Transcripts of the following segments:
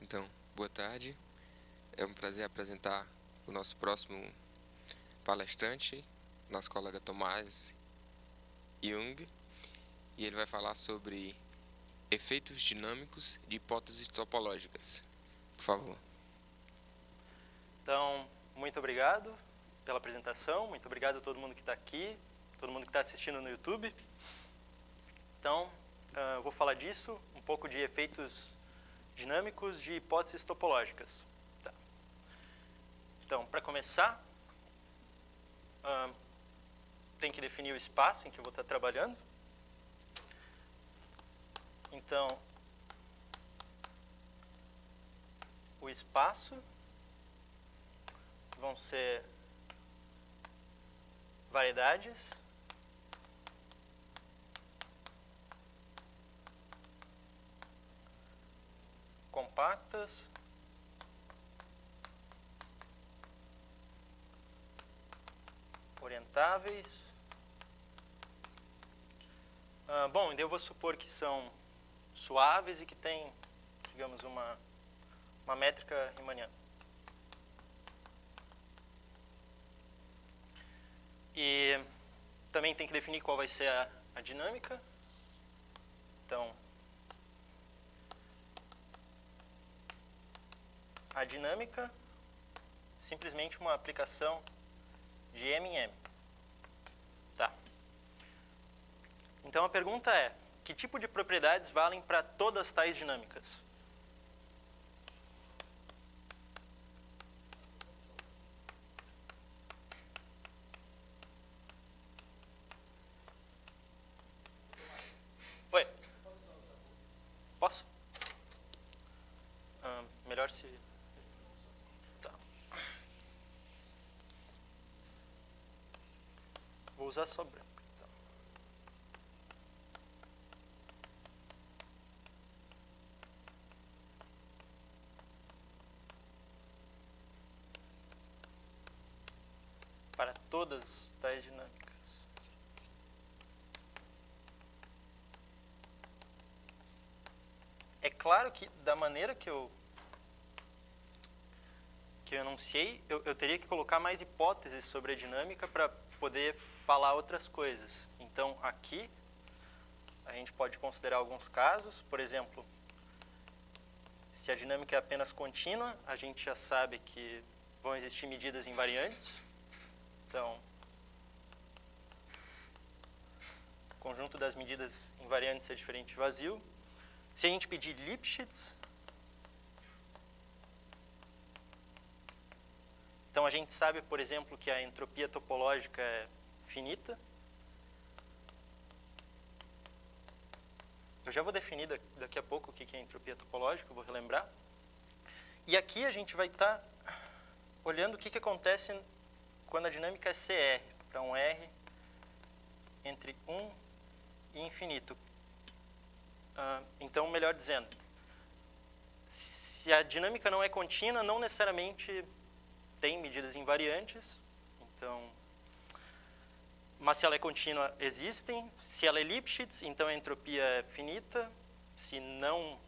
Então, boa tarde. É um prazer apresentar o nosso próximo palestrante, nosso colega Tomás Jung, e ele vai falar sobre efeitos dinâmicos de hipóteses topológicas. Por favor. Então, muito obrigado pela apresentação, muito obrigado a todo mundo que está aqui, todo mundo que está assistindo no YouTube. Então, eu vou falar disso, um pouco de efeitos dinâmicos de hipóteses topológicas. Tá. Então, para começar, tem que definir o espaço em que eu vou estar trabalhando. Então, o espaço vão ser variedades compactas orientáveis. Bom, eu vou supor que são suaves e que tem, digamos, uma métrica riemanniana. E também tem que definir qual vai ser a dinâmica. Então, a dinâmica é simplesmente uma aplicação de M em M. Tá. Então, a pergunta é, que tipo de propriedades valem para todas tais dinâmicas? Oi? Posso? Melhor se... Tá. Vou usar só branco. Então. Para todas tais dinâmicas. É claro que da maneira que eu enunciei, eu teria que colocar mais hipóteses sobre a dinâmica para poder falar outras coisas. Então, aqui, a gente pode considerar alguns casos. Por exemplo, se a dinâmica é apenas contínua, a gente já sabe que vão existir medidas invariantes. Então, o conjunto das medidas invariantes é diferente de vazio. Se a gente pedir Lipschitz, então a gente sabe, por exemplo, que a entropia topológica é finita. Eu já vou definir daqui a pouco o que é entropia topológica, eu vou relembrar. E aqui a gente vai estar olhando o que acontece quando a dinâmica é CR, para um R entre 1 e infinito. Então, melhor dizendo, se a dinâmica não é contínua, não necessariamente tem medidas invariantes. Então, mas se ela é contínua, existem. Se ela é Lipschitz, então a entropia é finita. Se não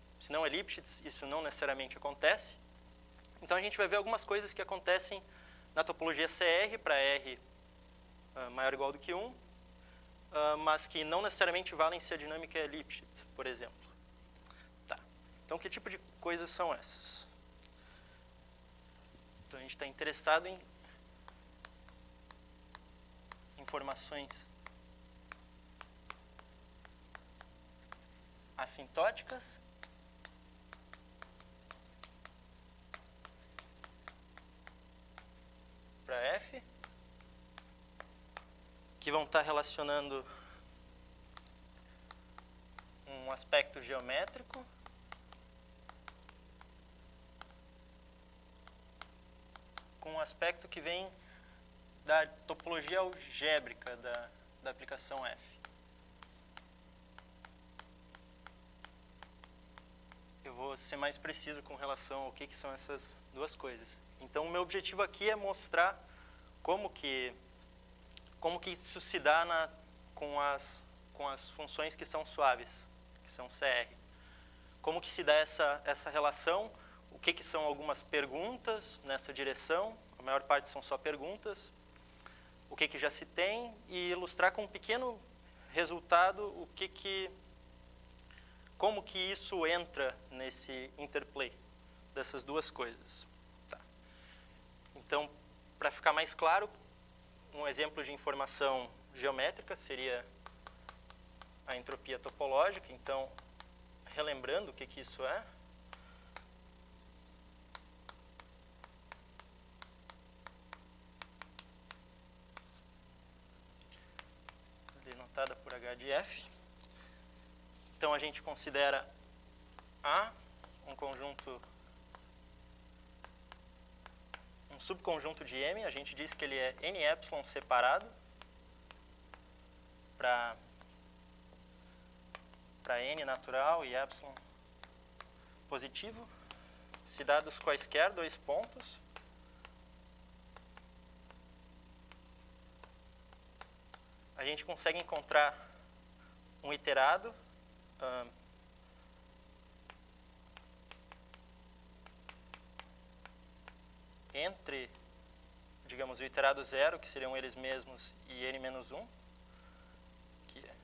é Lipschitz, isso não necessariamente acontece. Então, a gente vai ver algumas coisas que acontecem na topologia CR para R maior ou igual do que 1, mas que não necessariamente valem se a dinâmica é Lipschitz, por exemplo. Tá. Então, que tipo de coisas são essas? Então, a gente está interessado em informações assintóticas para F, que vão estar relacionando um aspecto geométrico com um aspecto que vem da topologia algébrica da aplicação F. Eu vou ser mais preciso com relação ao que são essas duas coisas. Então, o meu objetivo aqui é mostrar como que isso se dá com as funções que são suaves, que são CR. Como que se dá essa relação, o que são algumas perguntas nessa direção, a maior parte são só perguntas, o que já se tem, e ilustrar com um pequeno resultado como que isso entra nesse interplay dessas duas coisas. Tá. Então, para ficar mais claro, um exemplo de informação geométrica seria a entropia topológica. Então, relembrando o que isso é. Denotada por H de F. Então, a gente considera A um conjunto, um subconjunto de M. A gente diz que ele é N epsilon separado para N natural e epsilon positivo, se dados quaisquer dois pontos, a gente consegue encontrar um iterado entre, digamos, o iterado 0, que seriam eles mesmos, e n-1, que é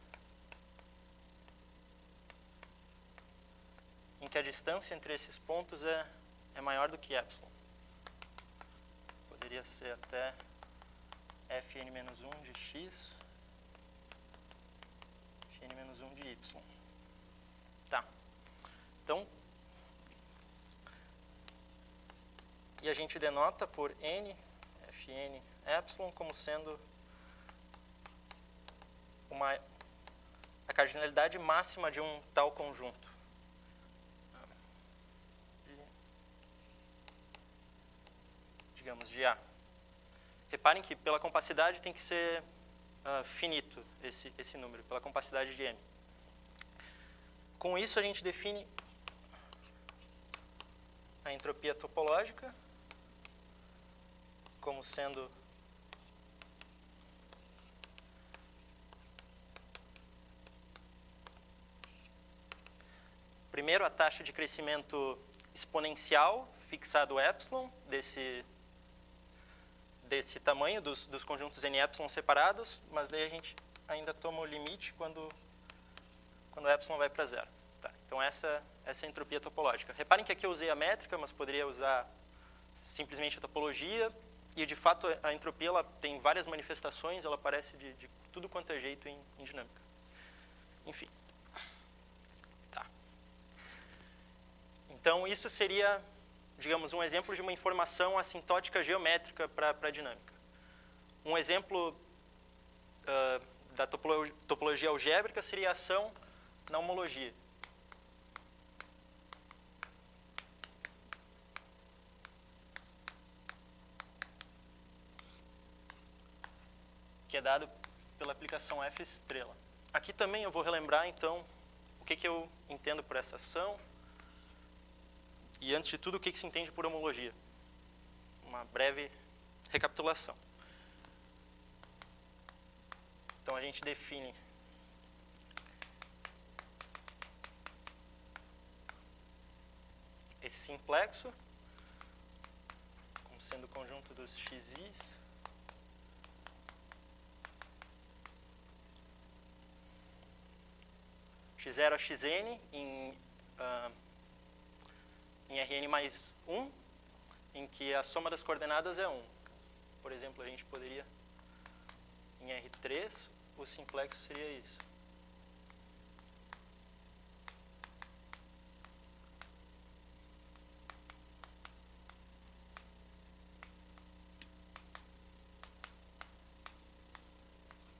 em que a distância entre esses pontos é maior do que epsilon. Poderia ser até fn-1 de x, fn-1 de y. Tá. Então, e a gente denota por n, fn, epsilon, como sendo a cardinalidade máxima de um tal conjunto. Digamos, de A. Reparem que pela compacidade tem que ser finito esse número, pela compacidade de M. Com isso, a gente define a entropia topológica como sendo primeiro a taxa de crescimento exponencial, fixado epsilon, desse tamanho dos conjuntos n epsilon separados, mas daí a gente ainda toma o limite quando epsilon vai para zero. Tá, então essa é a entropia topológica. Reparem que aqui eu usei a métrica, mas poderia usar simplesmente a topologia, e de fato a entropia ela tem várias manifestações, ela aparece de tudo quanto é jeito em dinâmica. Enfim. Tá. Então isso seria, digamos, um exemplo de uma informação assintótica geométrica para a dinâmica. Um exemplo da topologia algébrica seria a ação na homologia. Que é dado pela aplicação F estrela. Aqui também eu vou relembrar, então, o que eu entendo por essa ação. E, antes de tudo, o que se entende por homologia? Uma breve recapitulação. Então, a gente define esse simplexo como sendo o conjunto dos xis x0 a xn em Rn mais 1, em que a soma das coordenadas é 1. Por exemplo, a gente poderia, em R3, o simplexo seria isso.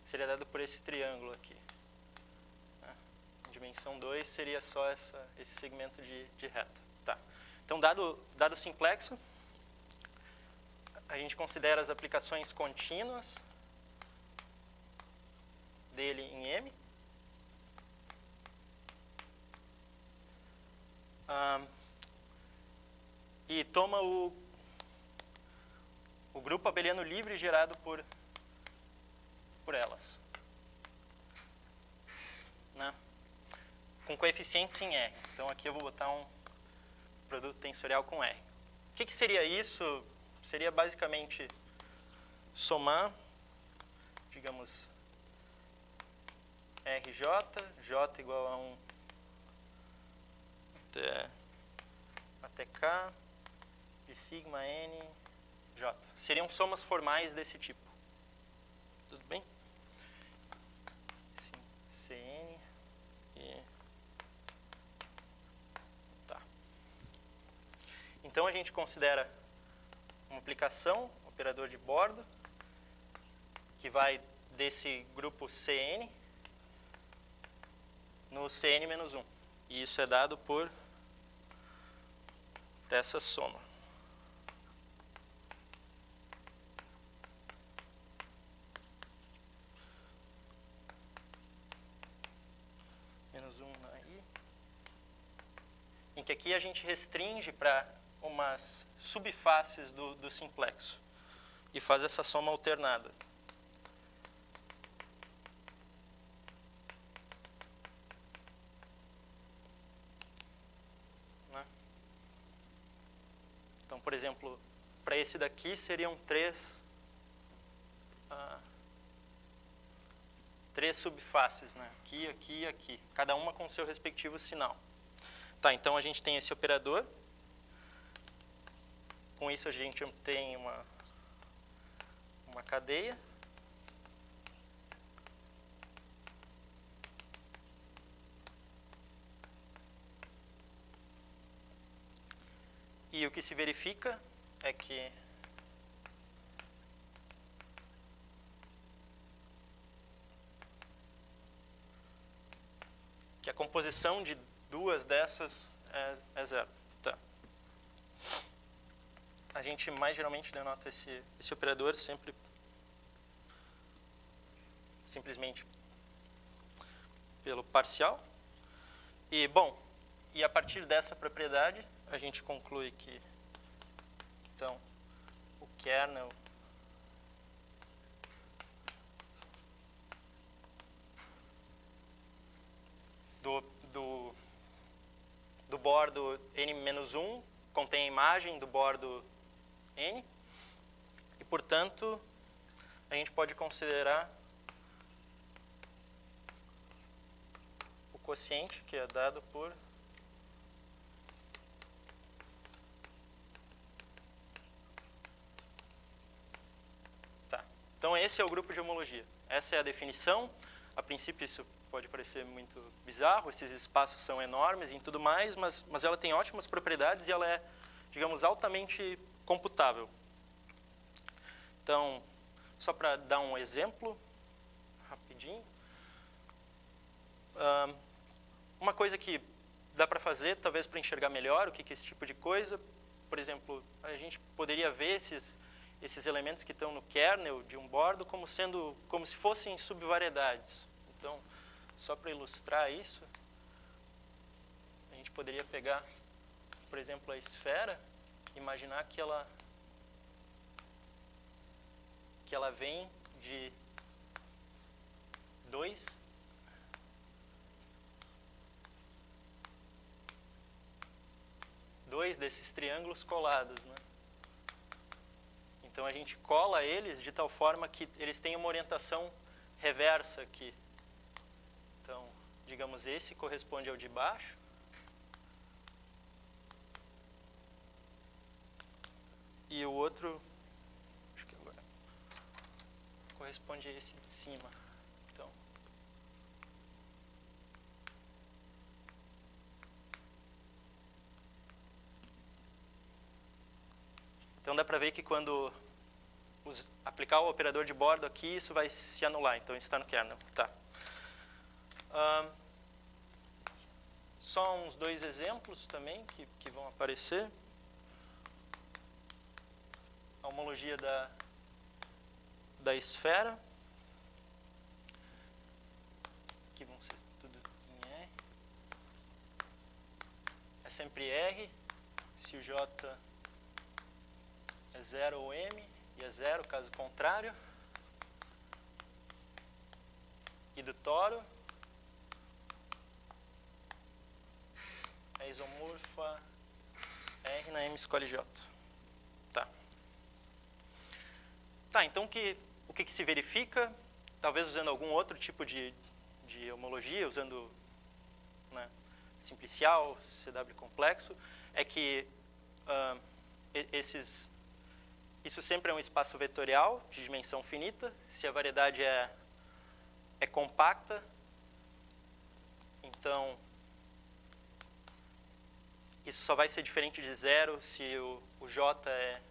Seria dado por esse triângulo aqui. Em dimensão 2 seria só esse segmento de reta. Tá. Então, dado o simplexo, a gente considera as aplicações contínuas dele em M. E toma o grupo abeliano livre gerado por elas. Né? Com coeficientes em R. Então, aqui eu vou botar produto tensorial com R. O que seria isso? Seria basicamente somar, digamos, RJ, J igual a 1 até K, de sigma N, J. Seriam somas formais desse tipo. Tudo bem? Sim, CN e... Tá. Então, a gente considera uma aplicação, operador de bordo, que vai desse grupo CN no CN-1. E isso é dado por essa soma. Menos 1 na I. Em que aqui a gente restringe para umas subfaces do simplexo. E faz essa soma alternada. Então, por exemplo, para esse daqui seriam três subfaces, né? Aqui, aqui e aqui. Cada uma com seu respectivo sinal. Tá, então a gente tem esse operador. Com isso a gente obtém uma cadeia. E o que se verifica é que a composição de duas dessas é zero. Tá. A gente mais geralmente denota esse operador simplesmente pelo parcial. E, bom, e a partir dessa propriedade, a gente conclui que, então, o kernel do bordo N-1 contém a imagem do bordo N e, portanto, a gente pode considerar o quociente, que é dado por Então, esse é o grupo de homologia. Essa é a definição. A princípio, isso pode parecer muito bizarro, esses espaços são enormes e tudo mais, mas ela tem ótimas propriedades e ela é, digamos, altamente computável. Então, só para dar um exemplo, rapidinho. Uma coisa que dá para fazer, talvez para enxergar melhor o que é esse tipo de coisa, por exemplo, a gente poderia ver esses elementos que estão no kernel de um bordo como se fossem subvariedades. Então, só para ilustrar isso, a gente poderia pegar, por exemplo, a esfera, imaginar que ela vem de dois desses triângulos colados, né? Então, a gente cola eles de tal forma que eles têm uma orientação reversa aqui. Então, digamos, esse corresponde ao de baixo. E o outro, acho que agora, corresponde a esse de cima. Então, dá para ver que quando aplicar o operador de bordo aqui, isso vai se anular. Então, isso está no kernel. Tá. Só uns dois exemplos também que vão aparecer. A homologia da esfera. Aqui vão ser tudo em R. É sempre R. Se o J é 0 ou M, e é 0 caso contrário. E do toro é isomorfa R na M escolhe J. Tá. Tá, então o que se verifica? Talvez usando algum outro tipo de homologia, usando, né, simplicial, CW complexo, é que isso sempre é um espaço vetorial de dimensão finita. Se a variedade é compacta, então isso só vai ser diferente de zero se o J é...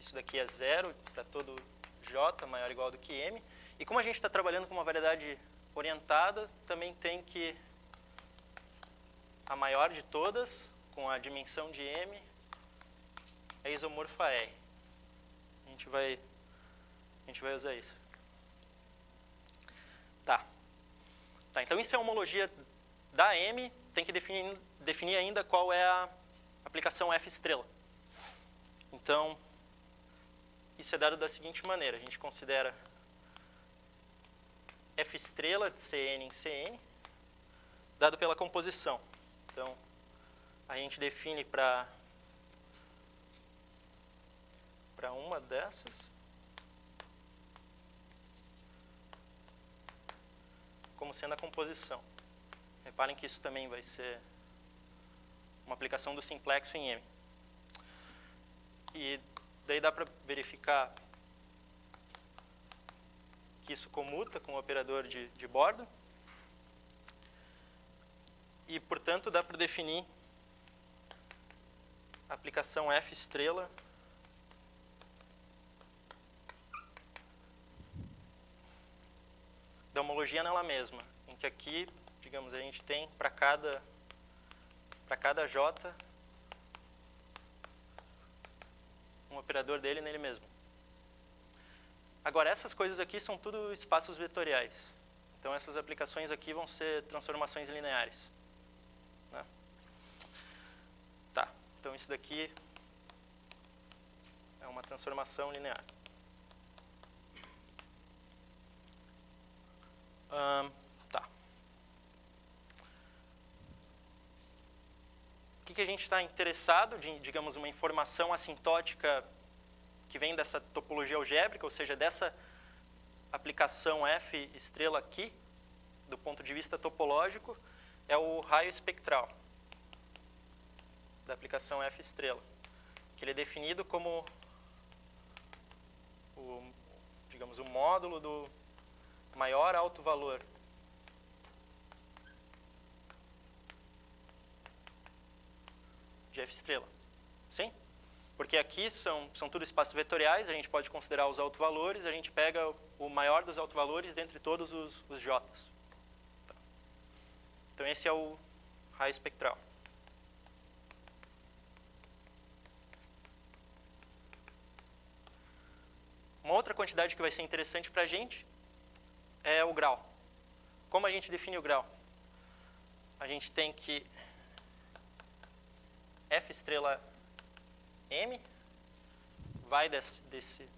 isso daqui é zero para todo J maior ou igual do que M. E como a gente está trabalhando com uma variedade orientada, também tem que a maior de todas, com a dimensão de M, é isomorfa R. A gente vai usar isso. Tá, então isso é a homologia da M, tem que definir ainda qual é a aplicação F estrela. Então, isso é dado da seguinte maneira: a gente considera F estrela de Cn em Cn, dado pela composição. Então, a gente define para uma dessas como sendo a composição. Reparem que isso também vai ser uma aplicação do simplexo em M. E daí dá para verificar que isso comuta com o operador de bordo. E, portanto, dá para definir a aplicação F estrela da homologia nela mesma, em que aqui, digamos, a gente tem para cada J um operador dele nele mesmo. Agora, essas coisas aqui são tudo espaços vetoriais. Então, essas aplicações aqui vão ser transformações lineares. Né? Tá, então isso daqui é uma transformação linear. Tá. O que a gente está interessado, digamos, uma informação assintótica que vem dessa topologia algébrica, ou seja, dessa aplicação F estrela aqui, do ponto de vista topológico, é o raio espectral da aplicação F estrela, que ele é definido como digamos, o módulo do maior alto valor de F estrela. Sim? Porque aqui são tudo espaços vetoriais, a gente pode considerar os autovalores, a gente pega o maior dos autovalores dentre todos os J's. Tá. Então esse é o raio espectral. Uma outra quantidade que vai ser interessante para a gente é o grau. Como a gente define o grau? A gente tem que F estrela M vai desse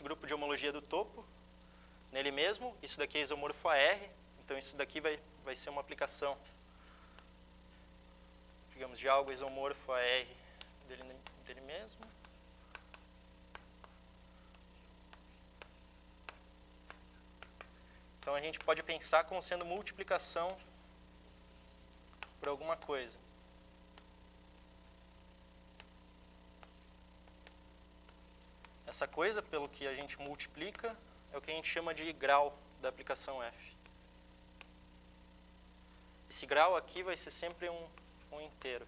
grupo de homologia do topo, nele mesmo. Isso daqui é isomorfo a R, então isso daqui vai ser uma aplicação, digamos, de algo isomorfo a R dele mesmo. Então, a gente pode pensar como sendo multiplicação por alguma coisa. Essa coisa, pelo que a gente multiplica, é o que a gente chama de grau da aplicação F. Esse grau aqui vai ser sempre um inteiro.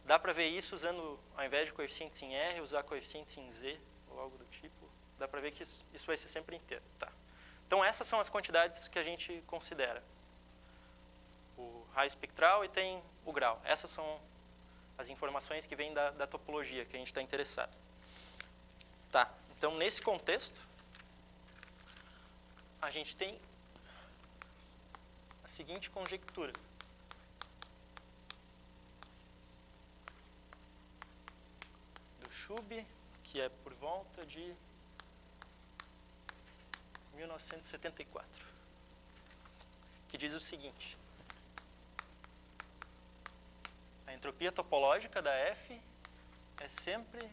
Dá para ver isso usando, ao invés de coeficientes em R, usar coeficientes em Z, ou algo do tipo. Dá para ver que isso vai ser sempre inteiro. Tá. Então, essas são as quantidades que a gente considera. O raio espectral e tem o grau. Essas são as informações que vêm da topologia que a gente está interessado. Tá. Então, nesse contexto, a gente tem a seguinte conjectura. Do Schub, que é por volta de 1974, que diz o seguinte: entropia topológica da F é sempre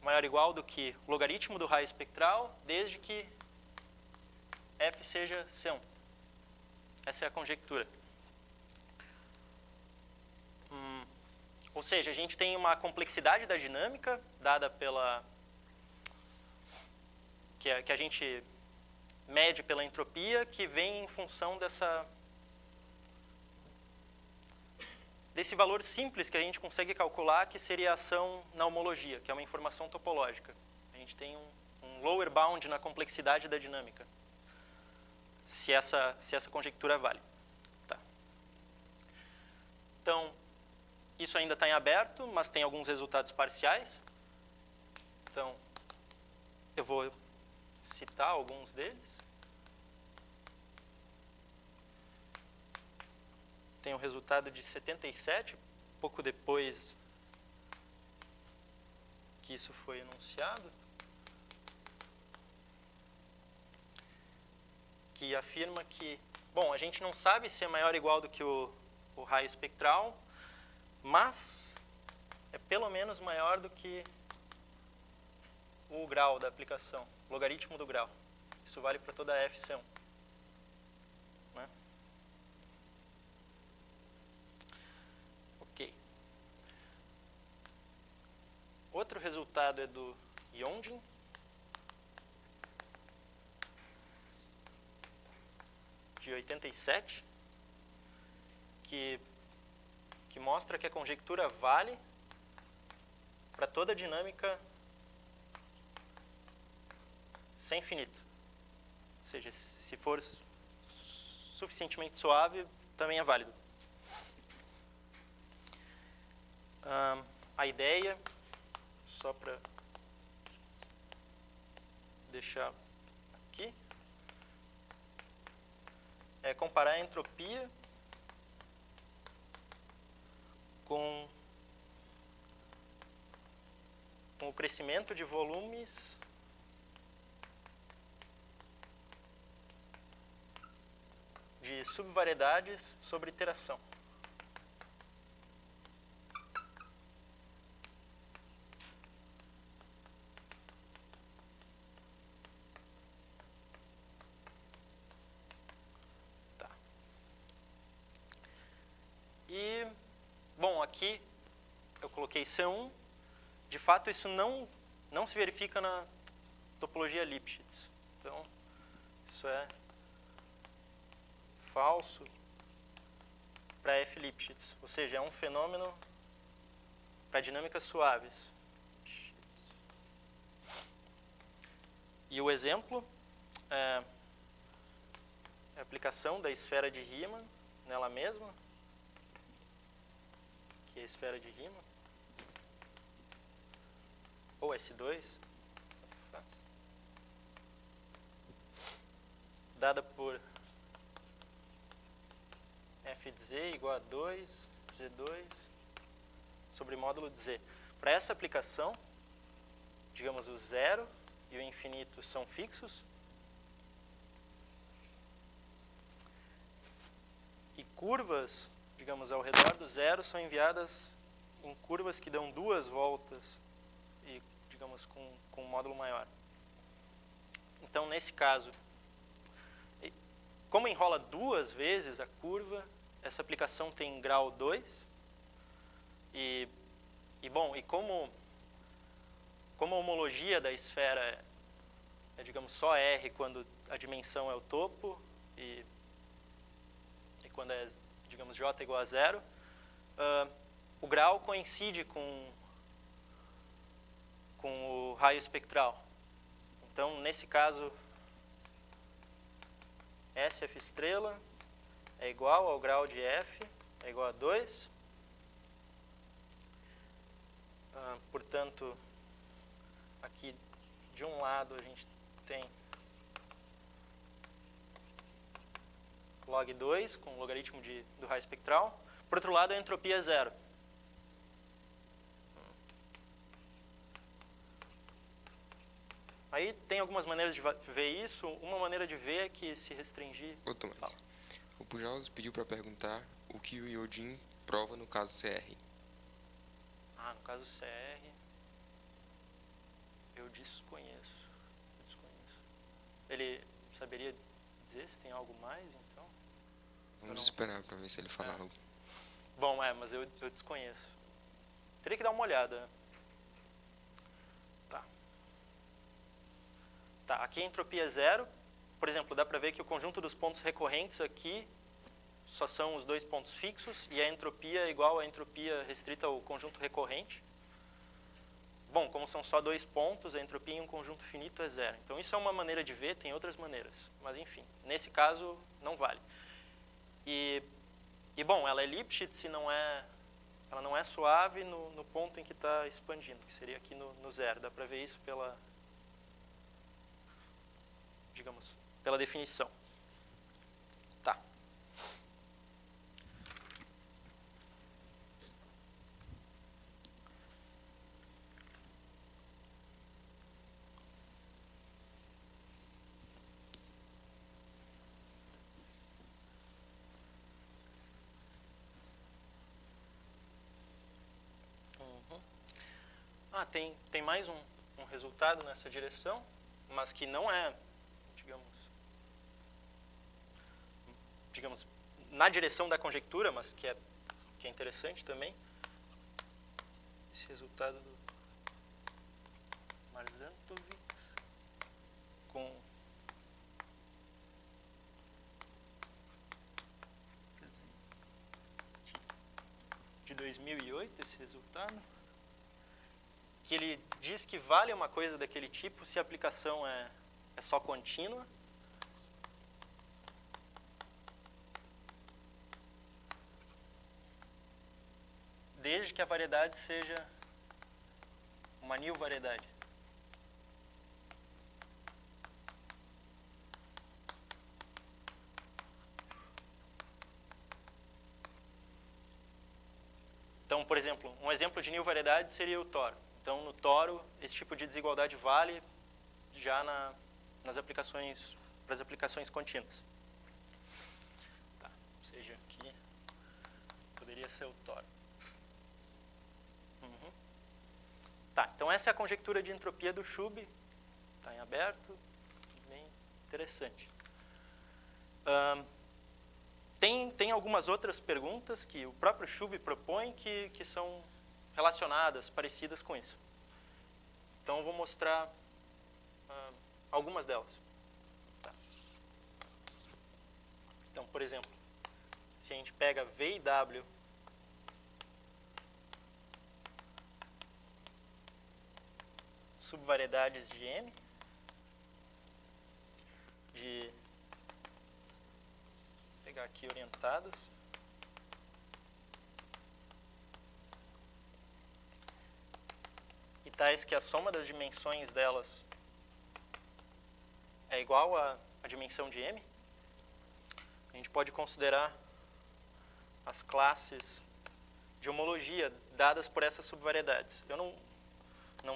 maior ou igual do que o logaritmo do raio espectral, desde que F seja C1. Essa é a conjectura. Ou seja, a gente tem uma complexidade da dinâmica dada pela... que a gente mede pela entropia, que vem em função desse valor simples que a gente consegue calcular, que seria a ação na homologia, que é uma informação topológica. A gente tem um lower bound na complexidade da dinâmica, se essa conjectura vale. Tá. Então, isso ainda está em aberto, mas tem alguns resultados parciais. Então, eu vou citar alguns deles. Tem o resultado de 77, pouco depois que isso foi enunciado, que afirma que, bom, a gente não sabe se é maior ou igual do que o raio espectral, mas é pelo menos maior do que o grau da aplicação, o logaritmo do grau. Isso vale para toda a FC1. Né? Ok. Outro resultado é do Yonjin, de 87, que mostra que a conjectura vale para toda dinâmica sem finito. Ou seja, se for suficientemente suave, também é válido. A ideia, só para deixar aqui, é comparar a entropia com o crescimento de volumes de subvariedades sobre iteração. Tá. E, bom, aqui eu coloquei C1. De fato, isso não se verifica na topologia Lipschitz. Então, isso é falso para F Lipschitz, ou seja, é um fenômeno para dinâmicas suaves. E o exemplo é a aplicação da esfera de Riemann nela mesma, que é a esfera de Riemann, ou S2, tanto faz, dada por f de z igual a 2, z2, sobre módulo de z. Para essa aplicação, digamos, o zero e o infinito são fixos. E curvas, digamos, ao redor do zero são enviadas em curvas que dão 2 voltas, e, digamos, com um módulo maior. Então, nesse caso, como enrola 2 vezes a curva, essa aplicação tem grau 2. E como a homologia da esfera é, digamos, só R quando a dimensão é o topo e quando é, digamos, J igual a 0, o grau coincide com o raio espectral. Então, nesse caso, SF estrela é igual ao grau de F, é igual a 2. Portanto, aqui de um lado a gente tem log 2 com o logaritmo do raio espectral. Por outro lado, a entropia é 0. Aí tem algumas maneiras de ver isso. Uma maneira de ver é que se restringir... Ô, Tomás, O Pujols pediu para perguntar o que o Yodin prova no caso CR. No caso CR, eu desconheço. Ele saberia dizer se tem algo mais, então? Vamos esperar para ver se ele fala algo. Bom, mas eu desconheço. Teria que dar uma olhada. Tá, aqui a entropia é zero. Por exemplo, dá para ver que o conjunto dos pontos recorrentes aqui só são os dois pontos fixos e a entropia é igual à entropia restrita ao conjunto recorrente. Bom, como são só dois pontos, a entropia em um conjunto finito é zero. Então isso é uma maneira de ver, tem outras maneiras. Mas enfim, nesse caso não vale. E bom, ela é Lipschitz e ela não é suave no ponto em que está expandindo, que seria aqui no zero. Dá para ver isso pela definição. Tá. Tem mais um resultado nessa direção, mas que não é, digamos, na direção da conjectura, mas que é interessante também. Esse resultado do Marzantovich de 2008, esse resultado, que ele diz que vale uma coisa daquele tipo se a aplicação é só contínua. Desde que a variedade seja uma nil variedade. Então, por exemplo, um exemplo de nil variedade seria o toro. Então, no toro, esse tipo de desigualdade vale já para as aplicações contínuas. Tá, ou seja, aqui poderia ser o toro. Tá, então essa é a conjectura de entropia do Schub. Está em aberto, bem interessante. Tem algumas outras perguntas que o próprio Schub propõe que são relacionadas, parecidas com isso. Então eu vou mostrar algumas delas. Tá. Então, por exemplo, se a gente pega V e W subvariedades de M, vou pegar aqui orientadas, e tais que a soma das dimensões delas é igual à dimensão de M, a gente pode considerar as classes de homologia dadas por essas subvariedades. Eu não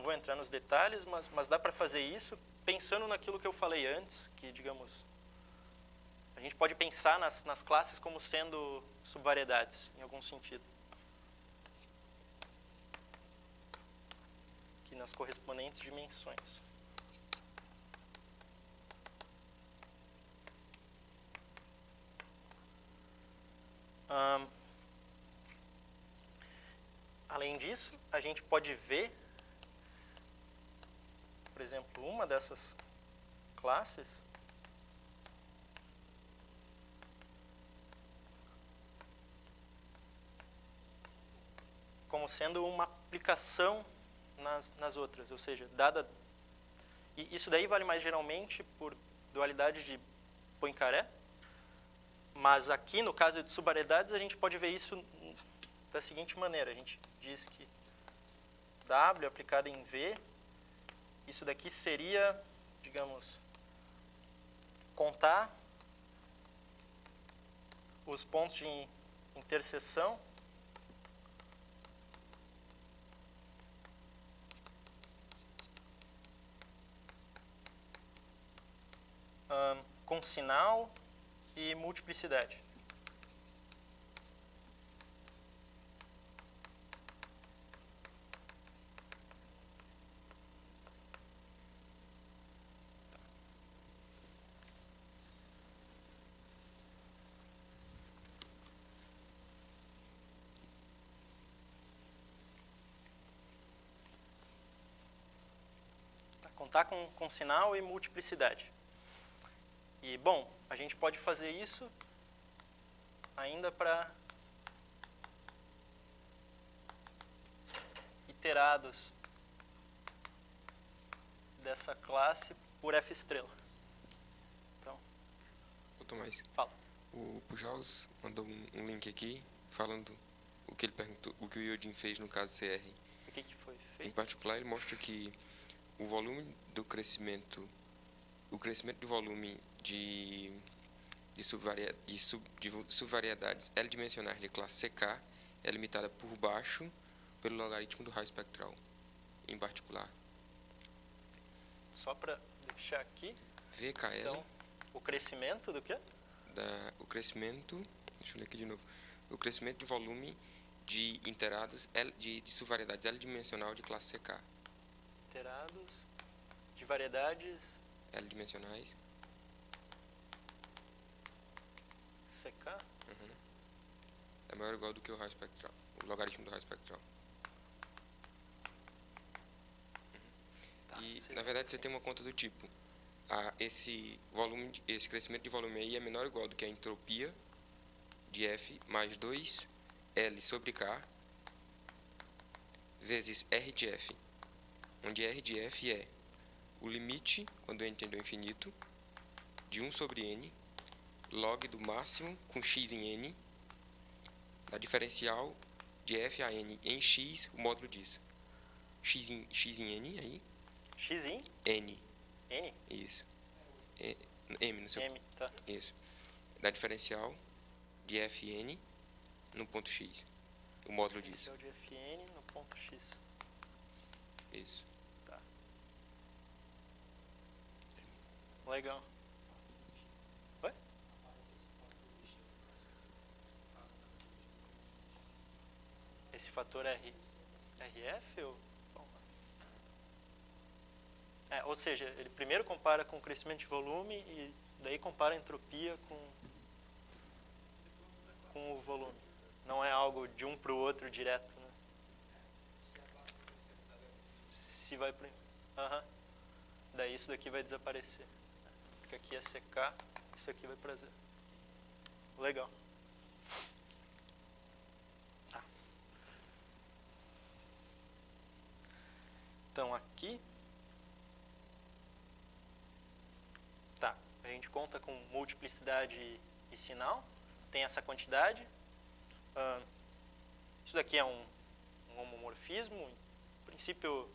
vou entrar nos detalhes, mas dá para fazer isso pensando naquilo que eu falei antes, que, digamos, a gente pode pensar nas classes como sendo subvariedades, em algum sentido. Aqui nas correspondentes dimensões. Além disso, a gente pode ver, por exemplo, uma dessas classes como sendo uma aplicação nas outras, ou seja, e isso daí vale mais geralmente por dualidade de Poincaré, mas aqui no caso de subvariedades a gente pode ver isso da seguinte maneira: a gente diz que W aplicada em V, isso daqui seria, digamos, contar os pontos de interseção com sinal e multiplicidade. contar com sinal e multiplicidade. E, bom, a gente pode fazer isso ainda para iterados dessa classe por f estrela. Então, Ô, Tomás, fala. o Pujols mandou um link aqui falando o que ele perguntou, o que o Yodin fez no caso CR. O que foi Em feito? particular, ele mostra que o volume do crescimento, o crescimento de volume de subvariedades L-dimensionais de classe CK é limitada por baixo pelo logaritmo do raio espectral. Em particular, Só para deixar aqui, VKL, então, o crescimento do quê? o crescimento, deixa eu ler aqui de novo, o crescimento de volume de iterados de subvariedades L-dimensional de classe CK. Iterados de variedades L-dimensionais, CK. é maior ou igual do que o raio espectral, o logaritmo do raio espectral. Tá, E, seria na verdade, você tem uma conta do tipo, esse crescimento de volume aí é menor ou igual do que a entropia de F mais 2L sobre K vezes R de F, onde R de F é o limite, quando n tende ao infinito, de 1 sobre N, log do máximo com x em N, da diferencial de F a N em x, o módulo disso. X em N, aí. X em N. N? Isso. M no seu... M, tá. Isso. Da diferencial de Fn no ponto x. O módulo disso. Diferencial de Fn no ponto X. Isso. Tá. Legal. Oi? Esse fator RF ou... ou seja, ele primeiro compara com o crescimento de volume e daí compara a entropia com o volume. Não é algo de um para o outro direto, né? Se vai para... Daí isso daqui vai desaparecer. Porque aqui é CK, isso aqui vai para zero. Legal. Tá. Então aqui... Tá, a gente conta com multiplicidade e sinal, tem essa quantidade. Isso daqui é um homomorfismo, em princípio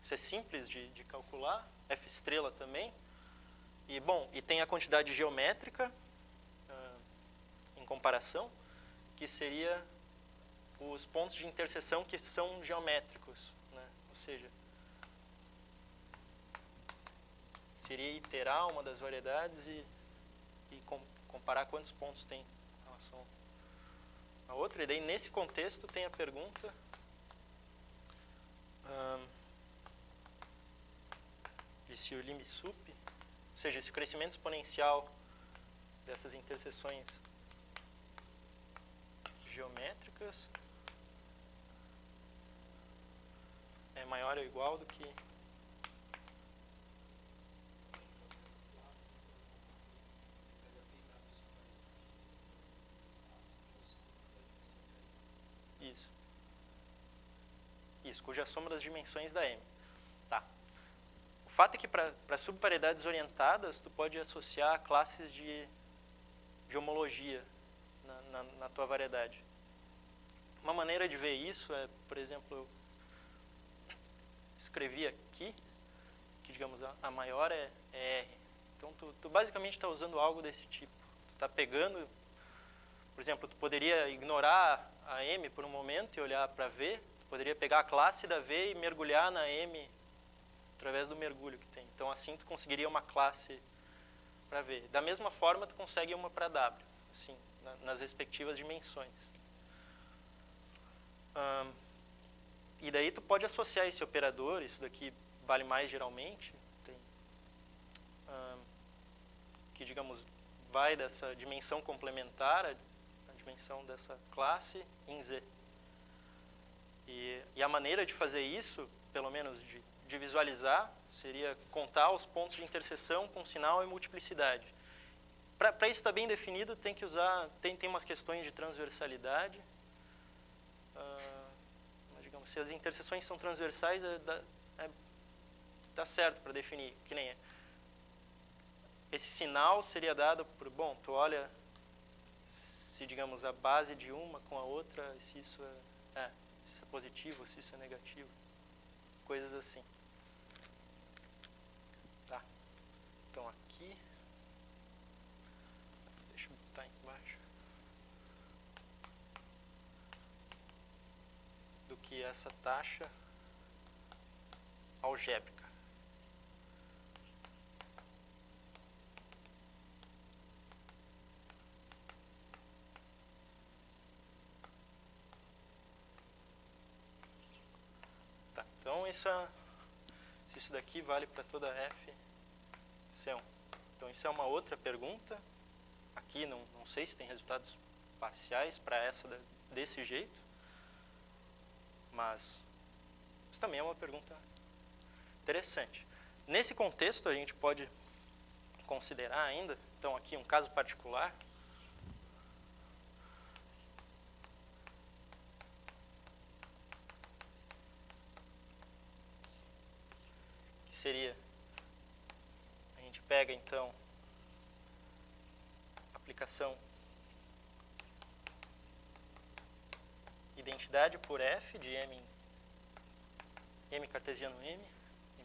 isso é simples de calcular, F estrela também. E, bom, e tem a quantidade geométrica em comparação, que seria os pontos de interseção que são geométricos, né? Ou seja, seria iterar uma das variedades e comparar quantos pontos tem em relação a outra. E daí, nesse contexto, tem a pergunta de se o lim-sup, ou seja, se o crescimento exponencial dessas interseções geométricas é maior ou igual do que... Isso, cuja soma das dimensões da M. Tá. O fato é que para subvariedades orientadas, tu pode associar classes de homologia na tua variedade. Uma maneira de ver isso é, por exemplo, eu escrevi aqui, que digamos a maior é R. Então tu basicamente está usando algo desse tipo. Tu está pegando, por exemplo, tu poderia ignorar a M por um momento e olhar para V. Poderia pegar a classe da V e mergulhar na M através do mergulho que tem. Então, assim, tu conseguiria uma classe para V. Da mesma forma, tu consegue uma para W, assim, nas respectivas dimensões. E daí, tu pode associar esse operador, isso daqui vale mais geralmente, que, digamos, vai dessa dimensão complementar, a dimensão dessa classe, em Z. E a maneira de fazer isso, pelo menos de visualizar, Seria contar os pontos de interseção com sinal e multiplicidade. Para isso estar bem definido, tem que usar, tem umas questões de transversalidade. Mas, digamos, se as interseções são transversais, dá certo para definir, que nem é. Esse sinal seria dado por, bom, tu olha se, digamos, a base de uma com a outra, se isso é positivo, se isso é negativo, coisas assim. Tá. Então aqui, deixa eu botar embaixo, do que essa taxa algébrica. Então, se isso daqui vale para toda f, C1. Então, isso é uma outra pergunta. Aqui, não sei se tem resultados parciais para essa desse jeito. Mas isso também é uma pergunta interessante. Nesse contexto, a gente pode considerar ainda, então, aqui um caso particular. Seria, a gente pega então a aplicação identidade por f de m cartesiano m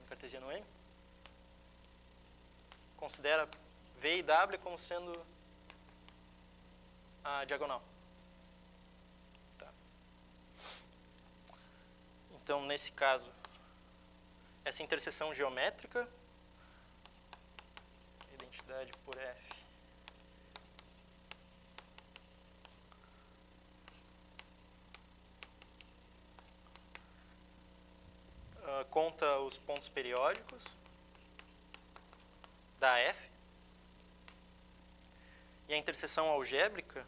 cartesiano m, considera v e w como sendo a diagonal. Tá. Então, nesse caso, essa interseção geométrica, que é identidade por f, conta os pontos periódicos da f, e a interseção algébrica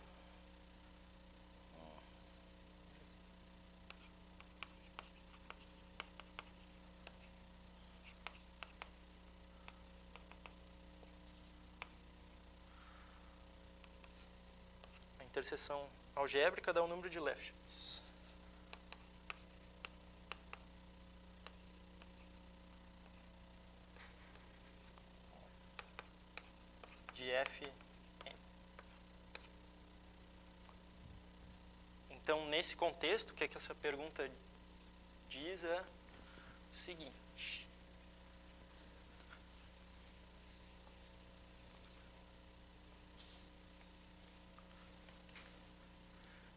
interseção algébrica dá o número de Lefschetz. De f. Então, nesse contexto, o que essa pergunta diz é o seguinte.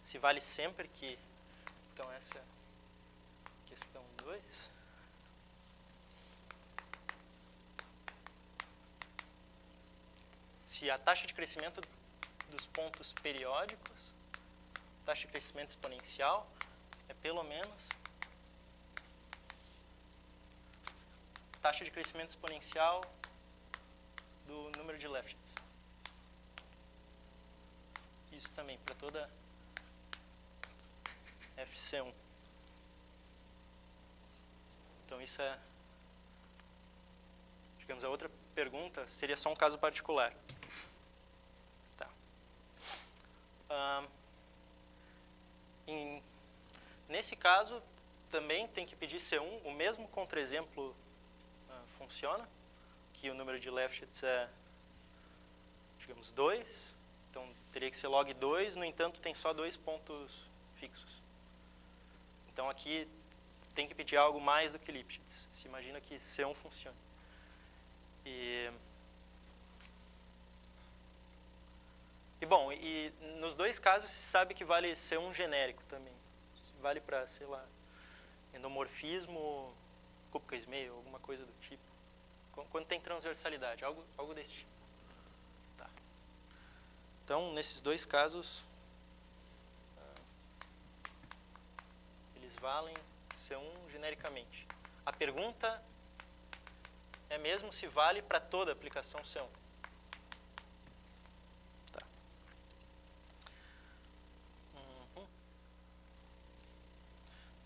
Se vale sempre que... Então, essa é a questão 2. Se a taxa de crescimento dos pontos periódicos, taxa de crescimento exponencial, é pelo menos taxa de crescimento exponencial do número de Lefschetz. Isso também para toda FC1. Então, isso é, digamos, a outra pergunta seria só um caso particular. Tá. Nesse caso, também tem que pedir C1, o mesmo contra-exemplo funciona, que o número de Lefschetz é, digamos, 2. Então, teria que ser log 2, no entanto, tem só 2 pontos fixos. Então, aqui tem que pedir algo mais do que Lipschitz. Se imagina que C1 funcione. E bom, e nos dois casos se sabe que vale C1 genérico também. Vale para, sei lá, endomorfismo, Kupka-Ismail, alguma coisa do tipo. Quando tem transversalidade, algo desse tipo. Tá. Então, nesses dois casos, eles valem C1 genericamente. A pergunta é mesmo se vale para toda a aplicação C1. Tá.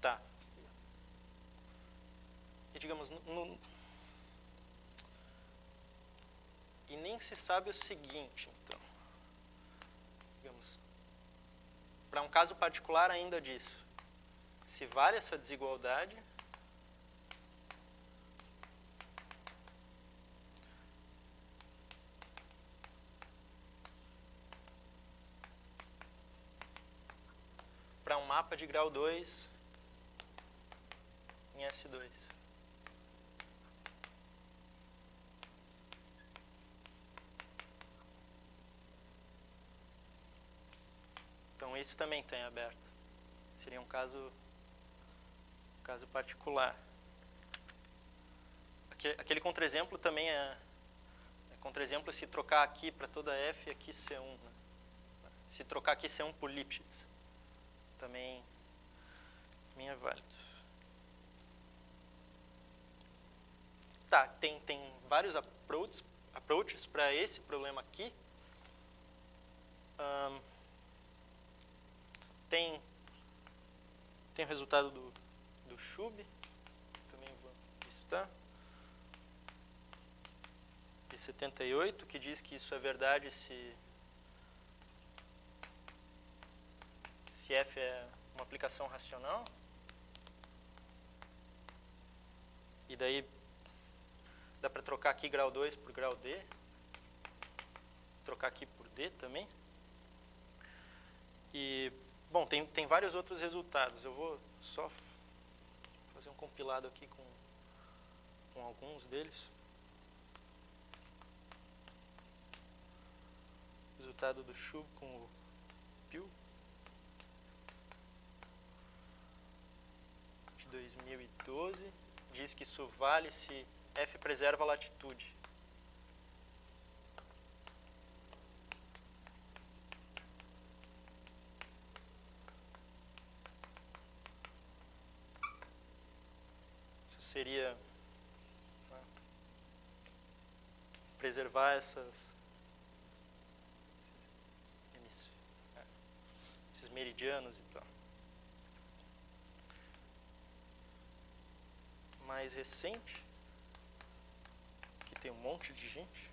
Tá. E digamos, se sabe o seguinte, então. Digamos, para um caso particular ainda disso, se vale essa desigualdade, para um mapa de grau 2 em S2. Então, isso também tem aberto. Seria um caso particular. Aquele contra-exemplo também é contra-exemplo se trocar aqui para toda F e aqui C1. Né? Se trocar aqui C1 por Lipschitz. Também é válido. Tá, tem vários approaches para esse problema aqui. Tem o resultado do Schub, também vou listar, de 78, que diz que isso é verdade se F é uma aplicação racional. E daí dá para trocar aqui grau 2 por grau D, trocar aqui por D também. E, bom, tem vários outros resultados. Eu vou só fazer um compilado aqui com alguns deles. Resultado do Schub com o Piu, de 2012. Diz que isso vale se F preserva a latitude. Seria, né, preservar esses meridianos e tal. Mais recente, aqui tem um monte de gente.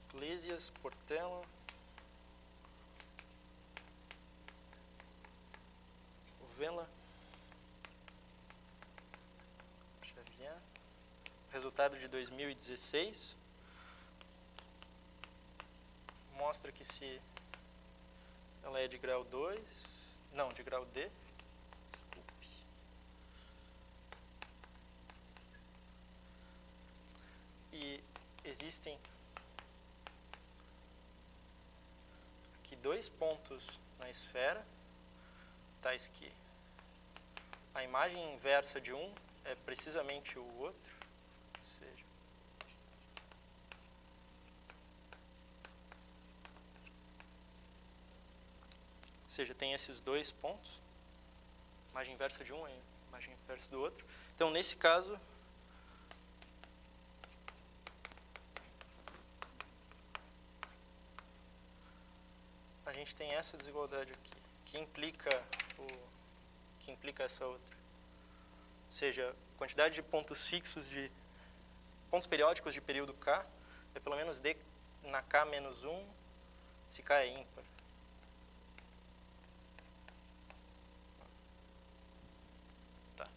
Iglesias, Portela, Vela, Xavier. Resultado de 2016 mostra que se ela é de grau 2, não, de grau D, desculpe. E existem aqui 2 pontos na esfera, tais que a imagem inversa de um é precisamente o outro, ou seja, tem esses 2 pontos, imagem inversa de um e imagem inversa do outro. Então, nesse caso, a gente tem essa desigualdade aqui, que implica essa outra. Ou seja, a quantidade de pontos fixos pontos periódicos de período K é pelo menos D na K menos 1, se K é ímpar. Tá.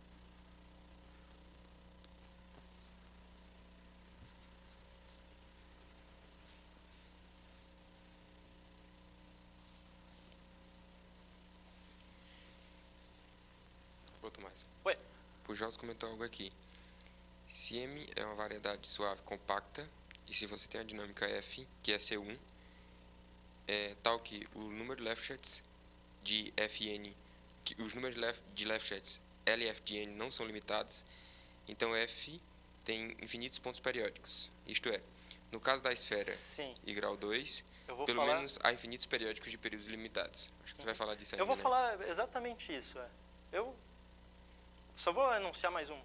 Outro mais. Ué? O Jorge comentou algo aqui. Se M é uma variedade suave compacta, e se você tem a dinâmica F, que é C1, tal que o número de Lefschetz de Fn, que os números de Lefschetz L e F de N não são limitados, então F tem infinitos pontos periódicos. Isto é, no caso da esfera Sim. e grau 2, pelo falar... menos há infinitos periódicos de períodos limitados. Acho que você vai falar disso ainda, Eu vou né? falar exatamente isso. Eu só vou enunciar mais um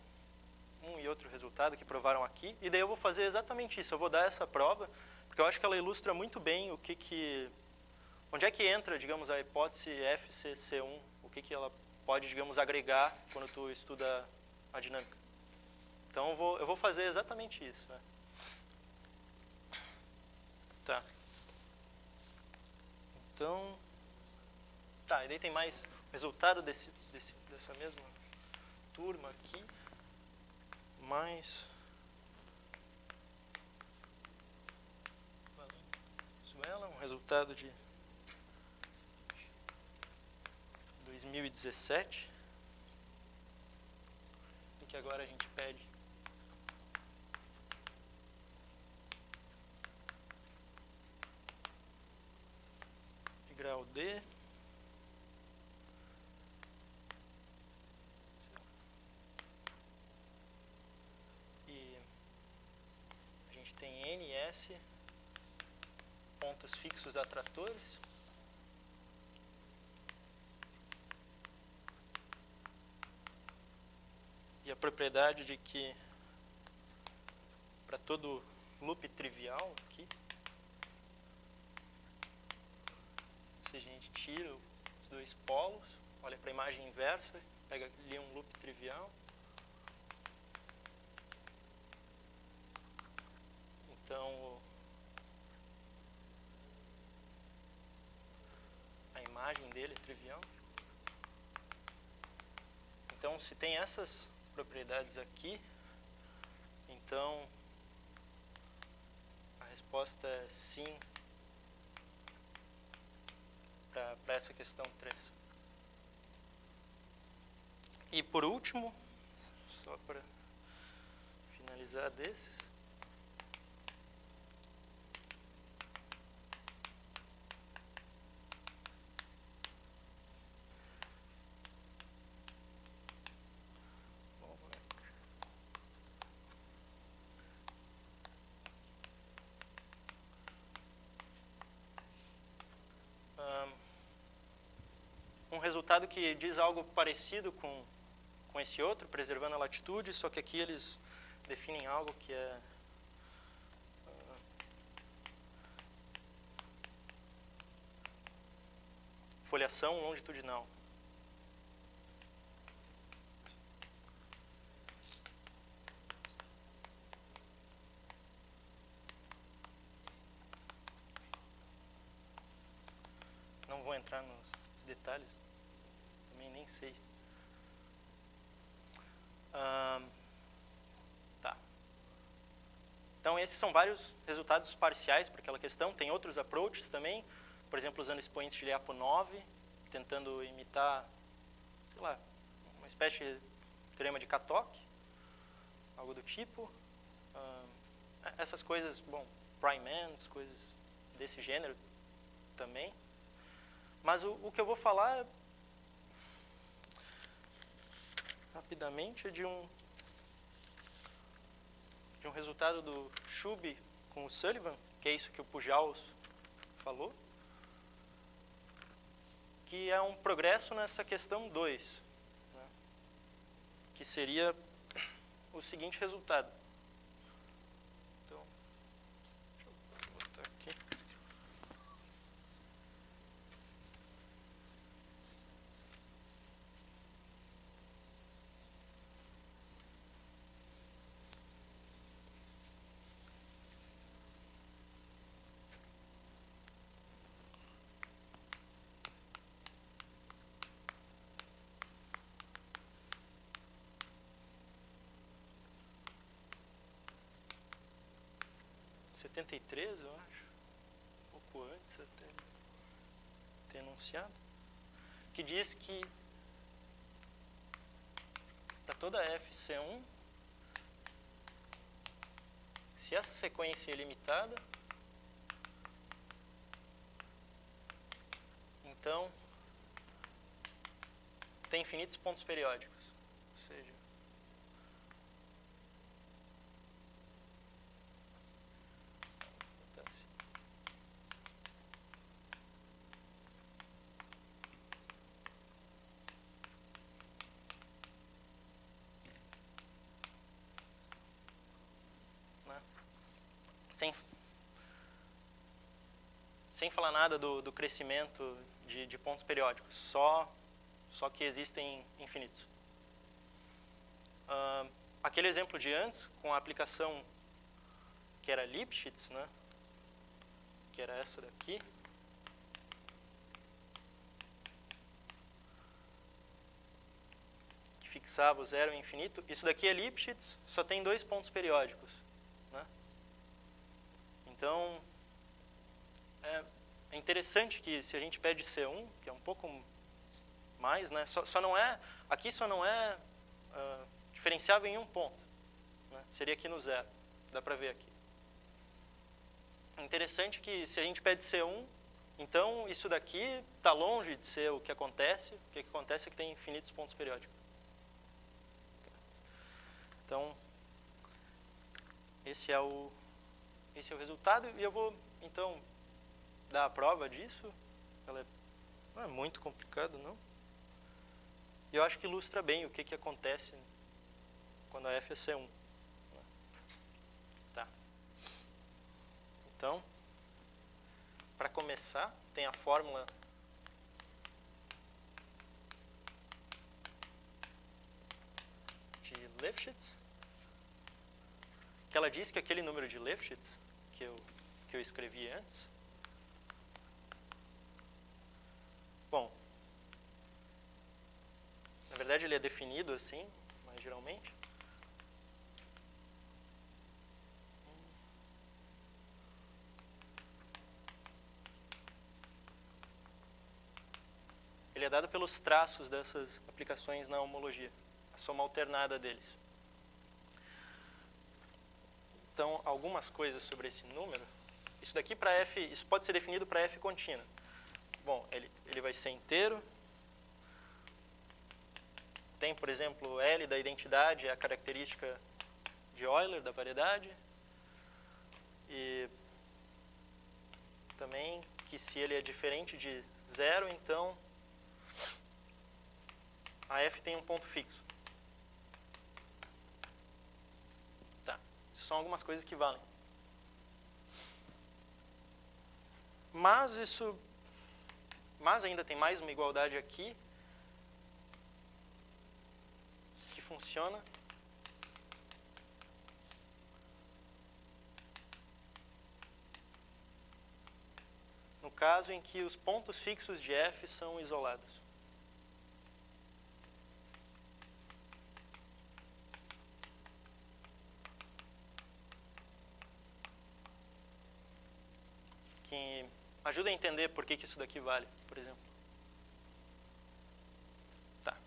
e outro resultado que provaram aqui, e daí eu vou fazer exatamente isso. Eu vou dar essa prova, porque eu acho que ela ilustra muito bem onde é que entra, digamos, a hipótese FCC1, o que ela pode, digamos, agregar quando tu estuda a dinâmica. Então eu vou fazer exatamente isso. Tá. Então, tá, e daí tem mais resultado dessa mesma turma aqui, mais Venezuela, um resultado de 2017, em que agora a gente pede de grau D. E a gente tem NS, pontos fixos atratores. E a propriedade de que para todo loop trivial aqui, se a gente tira os dois polos, olha para a imagem inversa, pega ali um loop trivial. Então, a imagem dele é trivial. Então, se tem essas propriedades aqui, então a resposta é sim para essa questão 3. E por último, só para finalizar desses, um resultado que diz algo parecido com esse outro, preservando a latitude, só que aqui eles definem algo que é foliação longitudinal. Não vou entrar nos detalhes, também nem sei. Tá. Então, esses são vários resultados parciais para aquela questão. Tem outros approaches também, por exemplo, usando expoentes de Lyapunov, tentando imitar, sei lá, uma espécie de teorema de Katok, algo do tipo. Essas coisas, bom, prime-ends, coisas desse gênero também. Mas o que eu vou falar rapidamente é de um resultado do Schube com o Sullivan, que é isso que o Pujaus falou, que é um progresso nessa questão 2, né, que seria o seguinte resultado. Então, deixa eu botar aqui. Em 73, eu acho, um pouco antes até ter enunciado, que diz que para toda FC1, se essa sequência é limitada, então tem infinitos pontos periódicos, ou seja, sem falar nada do crescimento de pontos periódicos, só que existem infinitos. Aquele exemplo de antes, com a aplicação que era Lipschitz, né, que era essa daqui. Que fixava o zero e o infinito. Isso daqui é Lipschitz, só tem 2 pontos periódicos, né? Então, é interessante que se a gente pede C1, que é um pouco mais, né? Só não é, aqui só não é diferenciável em um ponto, né? Seria aqui no zero, dá para ver aqui. É interessante que se a gente pede C1, então isso daqui está longe de ser o que acontece. O que acontece é que tem infinitos pontos periódicos. Então, esse é o resultado, e eu vou, então, dar a prova disso. Ela não é muito complicado, não. E eu acho que ilustra bem o que acontece quando a F é C1. Tá. Então, para começar, tem a fórmula de Lifshitz, que ela diz que aquele número de Lifshitz que eu escrevi antes, bom, na verdade ele é definido assim, mas geralmente ele é dado pelos traços dessas aplicações na homologia, a soma alternada deles. Então, algumas coisas sobre esse número. Isso daqui para F, isso pode ser definido para F contínua. Bom, ele vai ser inteiro. Tem, por exemplo, L da identidade, é a característica de Euler da variedade. E também que se ele é diferente de zero, então a F tem um ponto fixo. Tá. Isso são algumas coisas que valem. Mas ainda tem mais uma igualdade aqui que funciona no caso em que os pontos fixos de F são isolados. Que ajuda a entender por que isso daqui vale, por exemplo. Tá.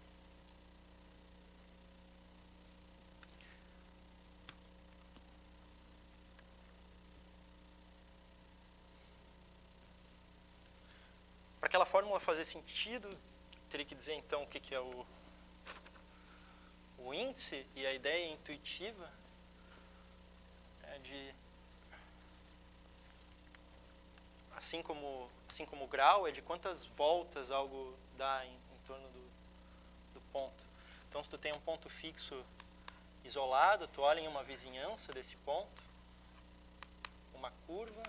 Para aquela fórmula fazer sentido, teria que dizer então o que é o índice, e a ideia intuitiva é de, assim como o grau, é de quantas voltas algo dá em torno do ponto. Então, se tu tem um ponto fixo isolado, tu olha em uma vizinhança desse ponto, uma curva,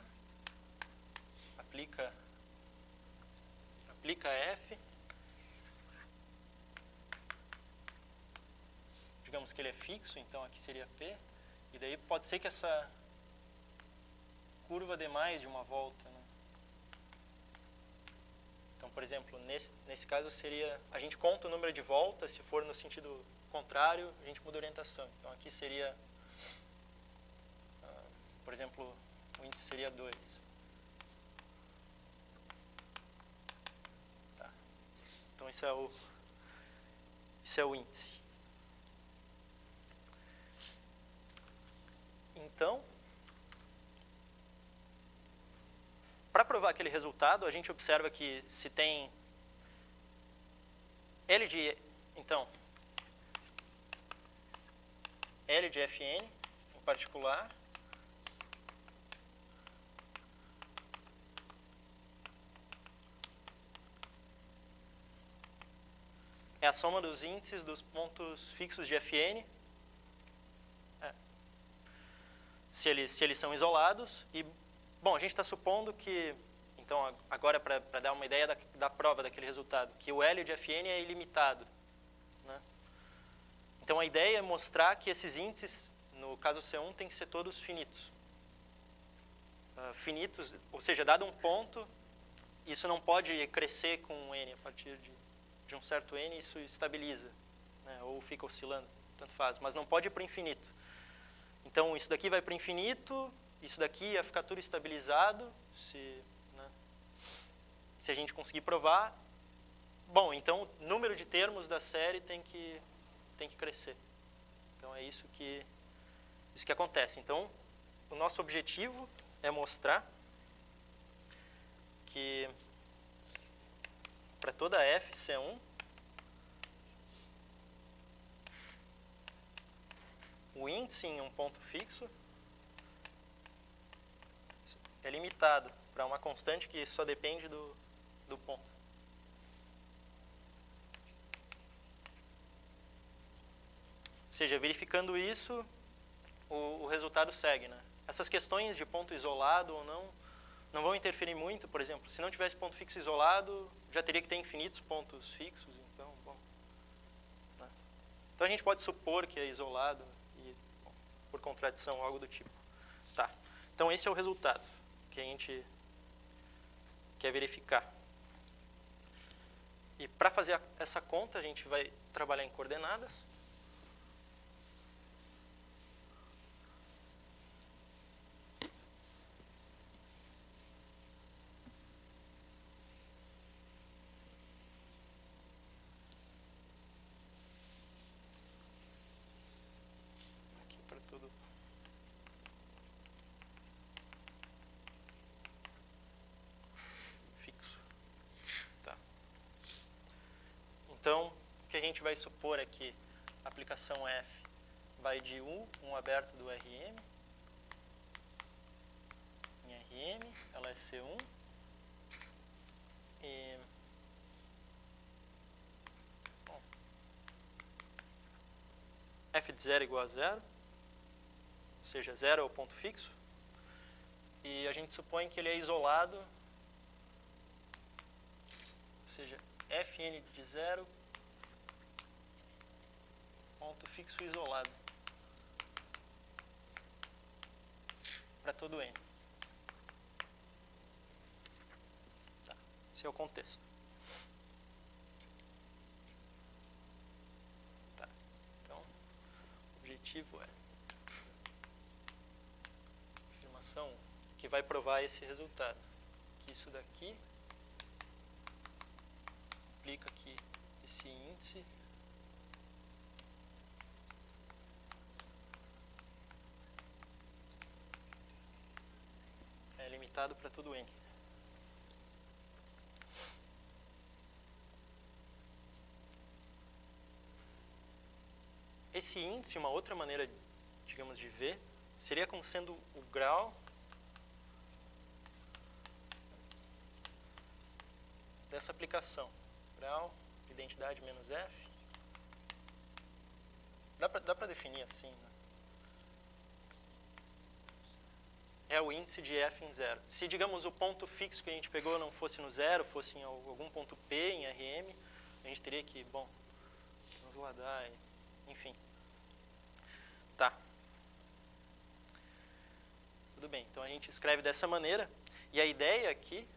aplica F, digamos que ele é fixo, então aqui seria P, e daí pode ser que essa curva dê mais de uma volta, né? Então, por exemplo, nesse caso seria, a gente conta o número de voltas, se for no sentido contrário, a gente muda a orientação. Então aqui seria, por exemplo, o índice seria 2. Tá. Então isso é o índice. Então, para provar aquele resultado, a gente observa que se tem L de Fn, em particular, é a soma dos índices dos pontos fixos de Fn, se eles são isolados. E, bom, a gente está supondo que, então, agora para dar uma ideia da prova daquele resultado, que o L de Fn é ilimitado, né? Então, a ideia é mostrar que esses índices, no caso C1, tem que ser todos finitos. finitos, ou seja, dado um ponto, isso não pode crescer com um n. A partir de um certo n, isso estabiliza, né, ou fica oscilando, tanto faz, mas não pode ir para o infinito. Então, isso daqui vai para o infinito, isso daqui ia ficar tudo estabilizado, se a gente conseguir provar. Bom, então o número de termos da série tem que crescer. Então, é isso que acontece. Então, o nosso objetivo é mostrar que para toda f C1, o índice em um ponto fixo é limitado para uma constante que só depende do ponto. Ou seja, verificando isso, o resultado segue, né? Essas questões de ponto isolado ou não vão interferir muito. Por exemplo, se não tivesse ponto fixo isolado, já teria que ter infinitos pontos fixos. Então, bom, né? Então a gente pode supor que é isolado e, bom, por contradição, algo do tipo. Tá. Então esse é o resultado que a gente quer verificar. E para fazer essa conta, a gente vai trabalhar em coordenadas. Aqui para tudo. Fixo. Tá. Então, o que a gente vai supor é que a aplicação F vai de um aberto do RM, em RM, ela é C1, e, bom, F de 0 igual a 0, ou seja, 0 é o ponto fixo, e a gente supõe que ele é isolado, ou seja, Fn de 0, ponto fixo isolado, para todo n. Tá. Esse é o contexto. Tá. Então, o objetivo é afirmação que vai provar esse resultado, que isso daqui implica que esse índice é limitado para todo n. Esse índice, uma outra maneira, digamos, de ver, seria como sendo o grau dessa aplicação. Grau, identidade menos f. Dá para definir assim, né? É o índice de f em 0. Se, digamos, o ponto fixo que a gente pegou não fosse no 0, fosse em algum ponto P, em RM, a gente teria que, bom, transladar, enfim. Tá. Tudo bem, então a gente escreve dessa maneira. E a ideia aqui,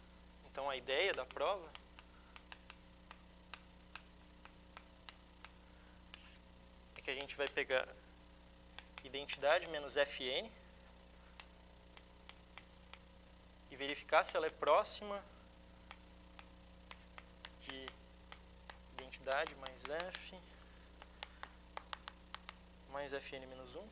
então a ideia da prova é que a gente vai pegar identidade menos Fn e verificar se ela é próxima de identidade mais F mais Fn menos 1.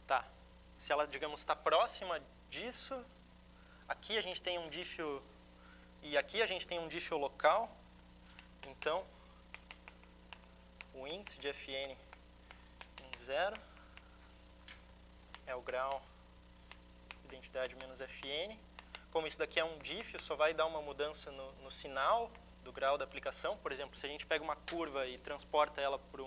Tá. Se ela, digamos, está próxima disso, aqui a gente tem um dífio e aqui a gente tem um dífio local, então o índice de Fn em 0 é o grau identidade menos Fn. Como isso daqui é um dífio, só vai dar uma mudança no sinal do grau da aplicação. Por exemplo, se a gente pega uma curva e transporta ela por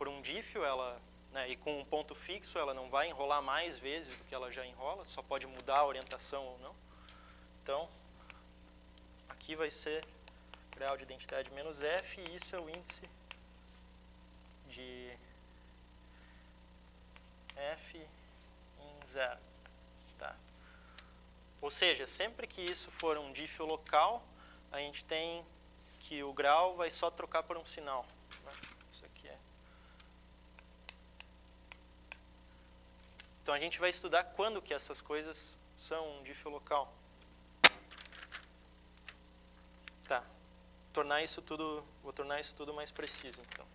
um dífio, ela, né, e com um ponto fixo, ela não vai enrolar mais vezes do que ela já enrola, só pode mudar a orientação ou não. Então, aqui vai ser grau de identidade menos f, e isso é o índice de f em 0. Tá? Ou seja, sempre que isso for um diff local, a gente tem que o grau vai só trocar por um sinal. Né? Isso aqui é. Então a gente vai estudar quando que essas coisas são um diff local. Tá. Vou tornar isso tudo mais preciso, então.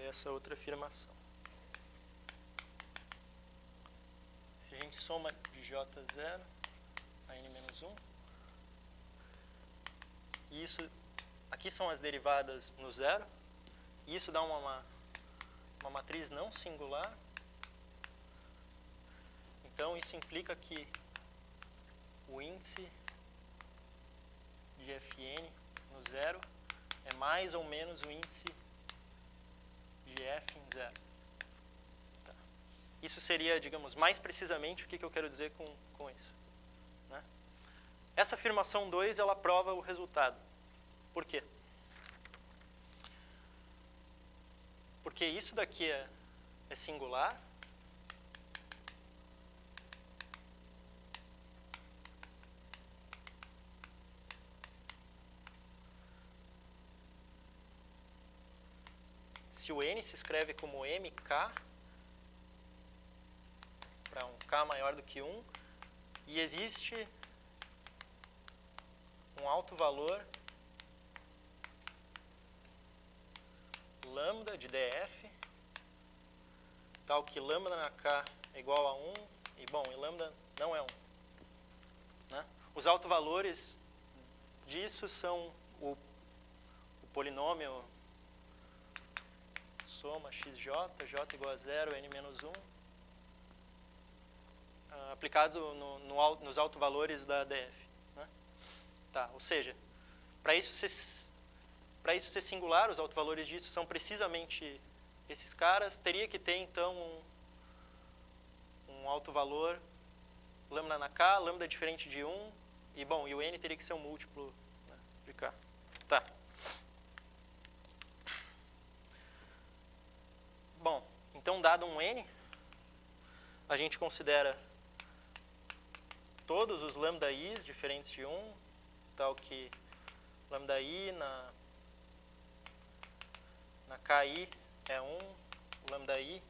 Essa outra afirmação. Se a gente soma de J0 a N-1, e isso, aqui são as derivadas no zero, e isso dá uma matriz não singular, então isso implica que o índice de Fn no zero é mais ou menos o índice de f em 0. Tá. Isso seria, digamos, mais precisamente o que eu quero dizer com isso. Né? Essa afirmação 2, ela prova o resultado. Por quê? Porque isso daqui é singular. Se o n se escreve como mk, para um k maior do que 1, e existe um alto valor lambda de df, tal que lambda na k é igual a 1, e bom, e lambda não é 1. Né? Os autovalores disso são o polinômio soma xj, j igual a 0, n-1, aplicado nos autovalores da df. Né? Tá, ou seja, para isso ser singular, os autovalores disso são precisamente esses caras, teria que ter, então, um autovalor lambda na k, lambda diferente de 1, e, bom, e o n teria que ser um múltiplo, né, de k. Tá. Bom, então, dado um n, a gente considera todos os lambda i's diferentes de 1, tal que lambda i na ki é 1, lambda i,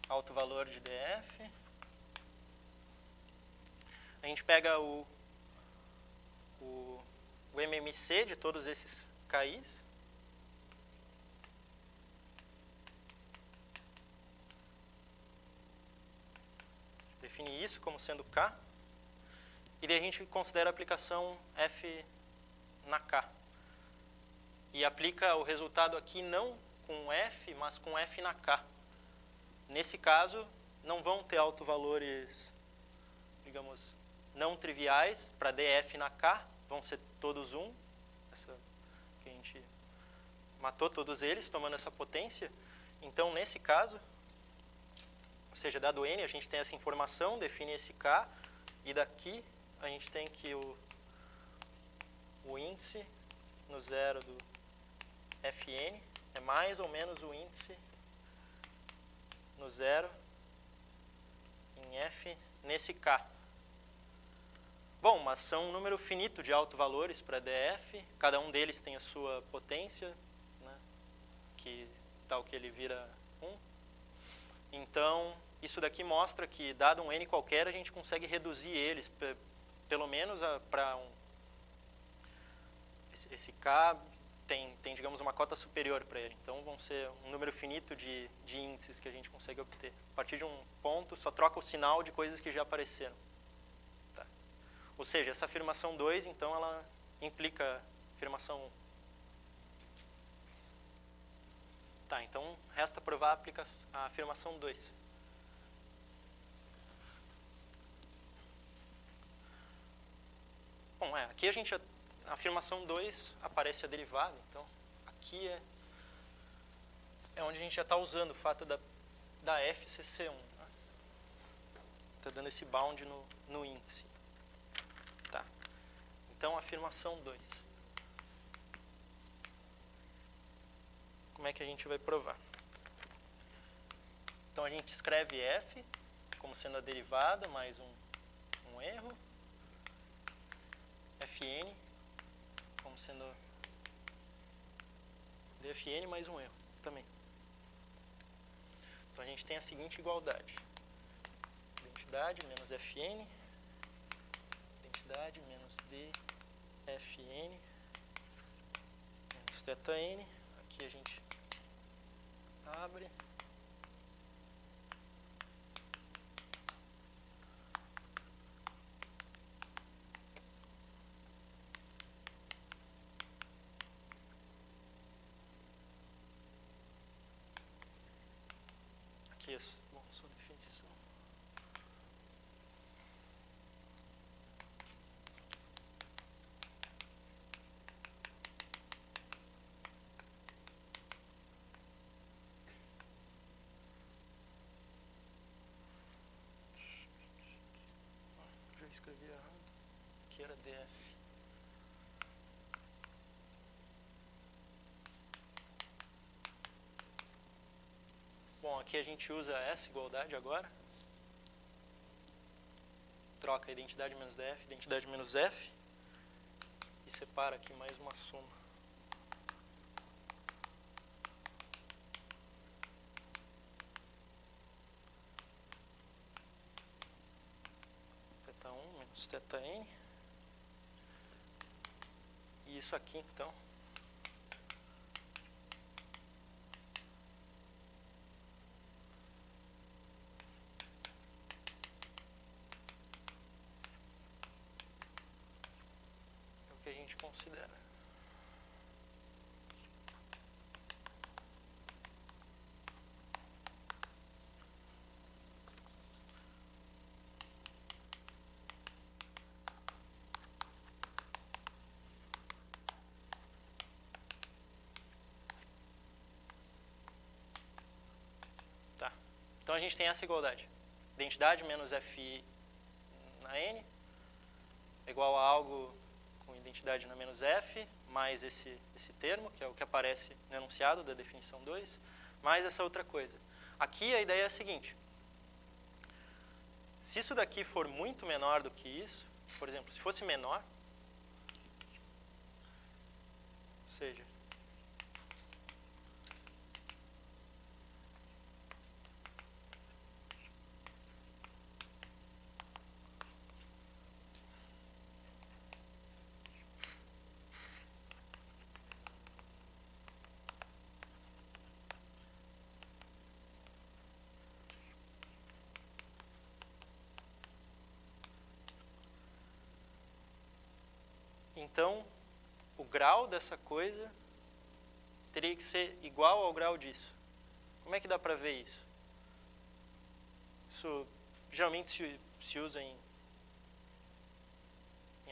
alto valor de df. A gente pega o MMC de todos esses ki's, define isso como sendo k, e daí a gente considera a aplicação f na k. E aplica o resultado aqui não com f, mas com f na k. Nesse caso, não vão ter autovalores, digamos, não triviais para df na k, vão ser todos 1, essa que a gente matou todos eles, tomando essa potência. Então, nesse caso, ou seja, dado n, a gente tem essa informação, define esse k, e daqui a gente tem que o índice no zero do Fn é mais ou menos o índice no zero em f nesse k. Bom, mas são um número finito de autovalores para df, cada um deles tem a sua potência, né, que tal que ele vira 1. Então, isso daqui mostra que, dado um n qualquer, a gente consegue reduzir eles, pelo menos para esse k tem, digamos, uma cota superior para ele. Então, vão ser um número finito de índices que a gente consegue obter. A partir de um ponto, só troca o sinal de coisas que já apareceram. Tá. Ou seja, essa afirmação 2, então, ela implica a afirmação 1. Tá, então resta provar a afirmação 2. Bom, aqui a afirmação 2 aparece a derivada, então aqui é onde a gente já está usando o fato da f ser C1. Né? Está dando esse bound no índice. Tá. Então, afirmação 2. Como é que a gente vai provar? Então, a gente escreve f como sendo a derivada mais um erro. Fn como sendo dfn mais um erro também. Então, a gente tem a seguinte igualdade. Identidade menos Fn, identidade menos dfn menos θn. Aqui a gente abre. Aqui bom, sua definição. Já escrevi errado. Aqui era df. Bom, aqui a gente usa essa igualdade agora. Troca identidade menos df, identidade menos f. E separa aqui mais uma soma. θ1 menos θn. E isso aqui, então, é o que a gente considera. Tá. Então a gente tem essa igualdade. Identidade menos f na n é igual a algo com identidade na menos f, mais esse termo, que é o que aparece no enunciado da definição 2, mais essa outra coisa. Aqui a ideia é a seguinte. Se isso daqui for muito menor do que isso, por exemplo, se fosse menor, ou seja, então, o grau dessa coisa teria que ser igual ao grau disso. Como é que dá para ver isso? Isso geralmente se usa em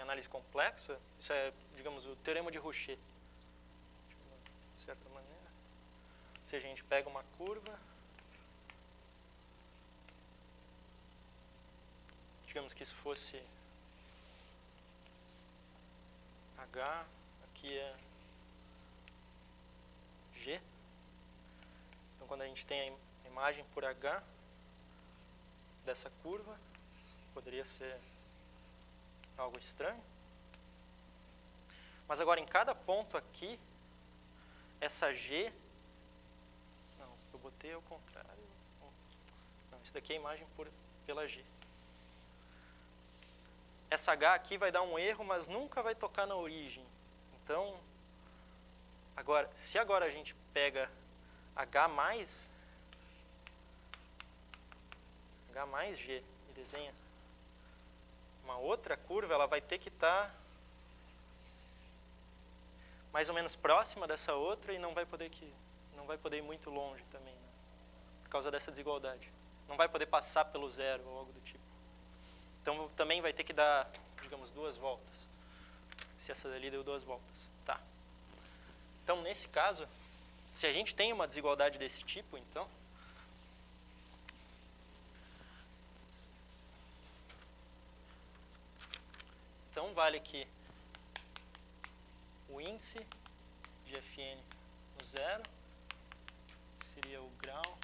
análise complexa. Isso é, digamos, o teorema de Rouchet, de certa maneira. Ou seja, a gente pega uma curva, digamos que isso fosse H, aqui é G. Então, quando a gente tem a imagem por H dessa curva, poderia ser algo estranho. Mas agora, em cada ponto aqui, essa G... Não, eu botei ao contrário. Não, isso daqui é a imagem pela G. Essa H aqui vai dar um erro, mas nunca vai tocar na origem. Então, se agora a gente pega H mais G e desenha uma outra curva, ela vai ter que estar mais ou menos próxima dessa outra e não vai não vai poder ir muito longe também, né? Por causa dessa desigualdade. Não vai poder passar pelo zero ou algo do tipo. Então também vai ter que dar, digamos, 2 voltas. Se essa dali deu 2 voltas. Tá. Então, nesse caso, se a gente tem uma desigualdade desse tipo, então vale que o índice de Fn no zero seria o grau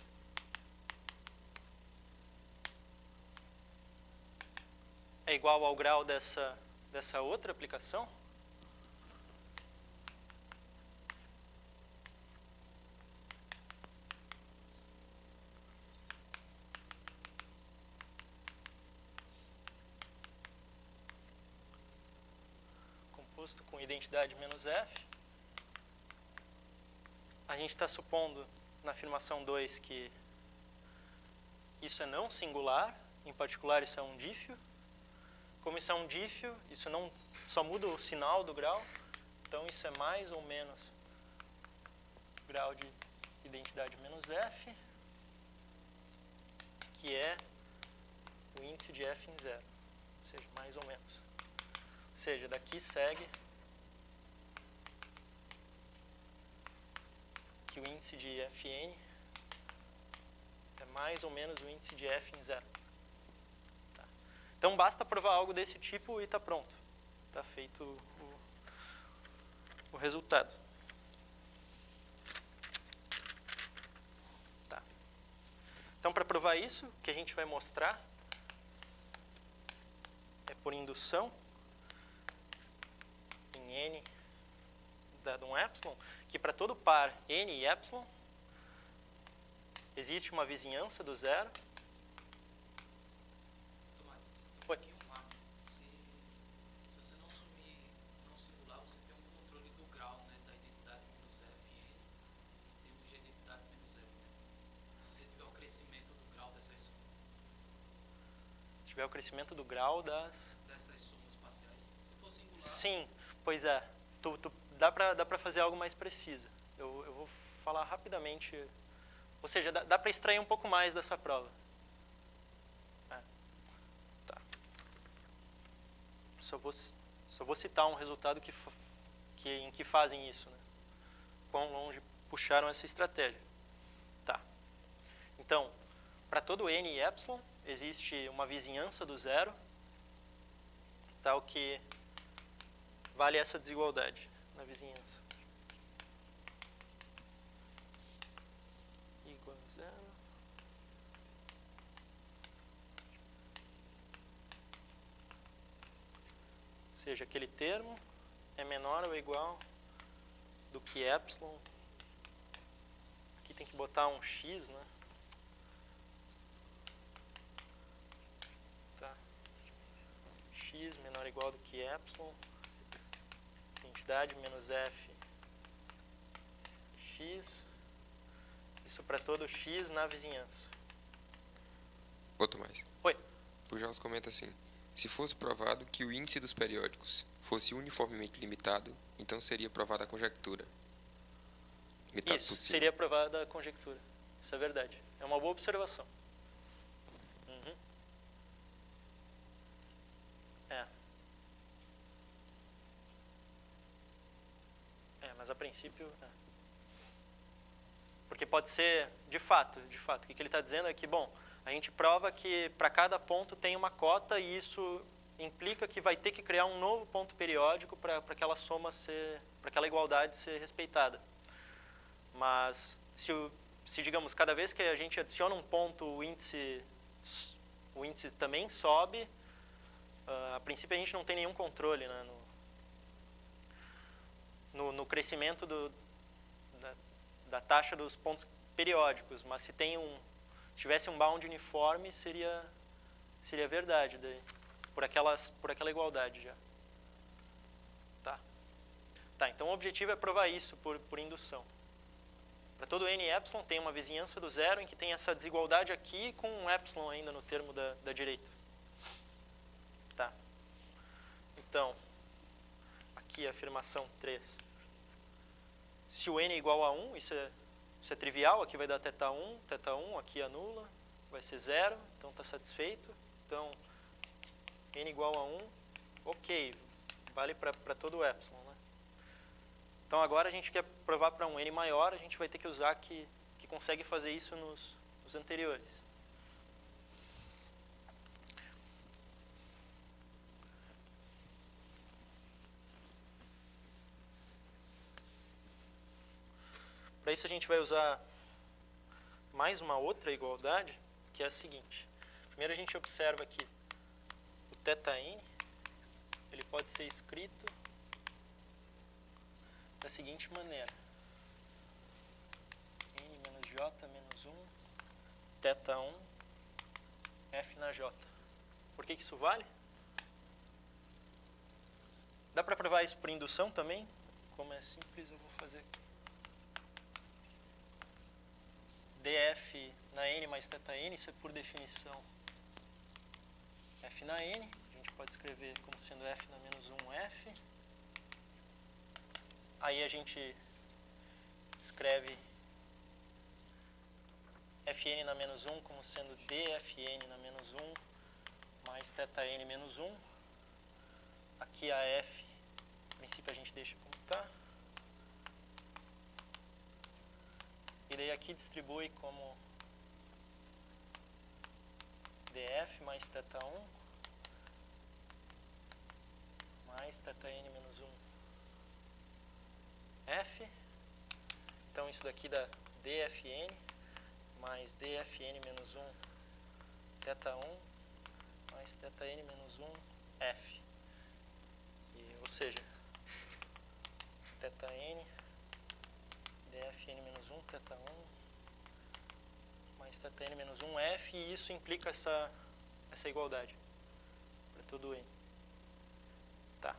é igual ao grau dessa outra aplicação. Composto com identidade menos F. A gente está supondo na afirmação 2 que isso é não singular, em particular isso é um dífio. Como isso é um dífio, isso não só muda o sinal do grau, então isso é mais ou menos grau de identidade menos F, que é o índice de F em zero, ou seja, mais ou menos. Ou seja, daqui segue que o índice de Fn é mais ou menos o índice de F em zero. Tá. Então basta provar algo desse tipo e está pronto. Está feito o resultado. Tá. Então para provar isso, o que a gente vai mostrar é por indução em n dado um epsilon, que para todo par n e epsilon existe uma vizinhança do zero. Tomás, você tem Oi. aqui um lá. Se você não assumir não singular, você tem um controle do grau, né, da identidade menos Fn em termos de identidade menos F. Né? Se você tiver o crescimento do grau dessas somas. Se tiver o crescimento do grau Dessas somas parciais. Se for singular... Sim, pois é. Dá para fazer algo mais preciso. Eu vou falar rapidamente. Ou seja, dá para extrair um pouco mais dessa prova. Tá. Só vou citar um resultado em que fazem isso. Né? Quão longe puxaram essa estratégia. Tá. Então, para todo n e epsilon, existe uma vizinhança do zero, tal que vale essa desigualdade na vizinhança. Igual a zero. Ou seja, aquele termo é menor ou igual do que epsilon. Aqui tem que botar um x, né? Tá. X menor ou igual do que epsilon. Identidade menos F x. Isso para todo x na vizinhança. Outro mais. Oi. O Jaus comenta assim: se fosse provado que o índice dos periódicos fosse uniformemente limitado, então seria provada a conjectura. Limitado por Isso, cima. seria provada a conjectura. Isso é verdade. É uma boa observação. Uhum. Mas a princípio... Porque pode ser, de fato, o que ele está dizendo é que, bom, a gente prova que para cada ponto tem uma cota e isso implica que vai ter que criar um novo ponto periódico para aquela soma para aquela igualdade ser respeitada. Mas se, digamos, cada vez que a gente adiciona um ponto, o índice também sobe, a princípio a gente não tem nenhum controle, né, no crescimento da taxa dos pontos periódicos, mas se tivesse um bound uniforme, seria verdade, daí, por aquela igualdade já. Tá, então o objetivo é provar isso por indução. Para todo n e epsilon tem uma vizinhança do zero em que tem essa desigualdade aqui com um epsilon ainda no termo da direita. Tá. Então, aqui a afirmação 3. Se o n é igual a 1, isso é Isso é trivial, aqui vai dar θ1, aqui anula, vai ser 0, então está satisfeito. Então, n igual a 1, ok, vale para todo o epsilon, né? Então agora a gente quer provar para um n maior, a gente vai ter que usar que consegue fazer isso nos anteriores. Para isso a gente vai usar mais uma outra igualdade, que é a seguinte. Primeiro a gente observa que o θn, ele pode ser escrito da seguinte maneira. N menos J menos 1, θ1, F na J. Por que isso vale? Dá para provar isso por indução também? Como é simples, eu vou fazer df na n mais θn, isso é por definição f na n. A gente pode escrever como sendo f na menos 1f. Aí a gente escreve fn na menos 1 como sendo dfn na menos 1 mais θn menos 1. Aqui a f, a princípio a gente deixa como está. E daí aqui distribui como df mais θ1 mais θn menos 1f. Então isso daqui dá dfn mais dfn menos 1 θ1 mais θn menos 1f. Ou seja, θn dfn menos 1 θ1 mais θn menos 1f, e isso implica essa igualdade para todo n. Tá.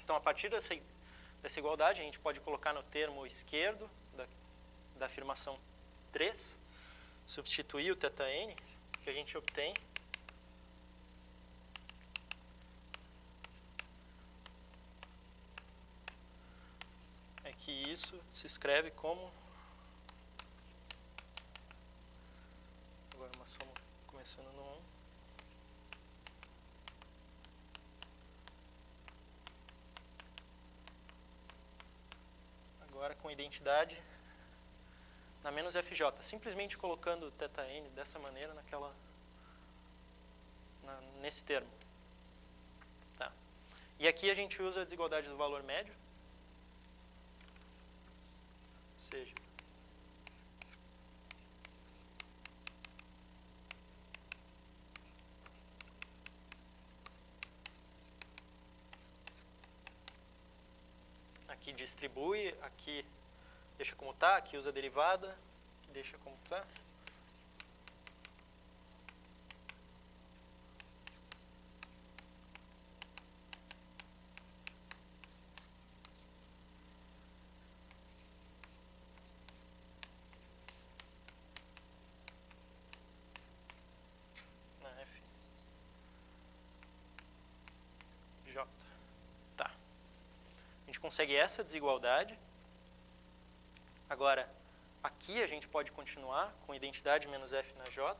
Então, a partir dessa igualdade, a gente pode colocar no termo esquerdo da afirmação 3, substituir o θn, que a gente obtém é que isso se escreve como, agora uma soma começando no 1, agora com identidade na menos fj, simplesmente colocando θn dessa maneira nesse termo. Tá. E aqui a gente usa a desigualdade do valor médio, ou seja, aqui distribui, aqui deixa como está, aqui usa a derivada, aqui deixa como está. Na F J. Tá. A gente consegue essa desigualdade. Agora, aqui a gente pode continuar com identidade menos f na j,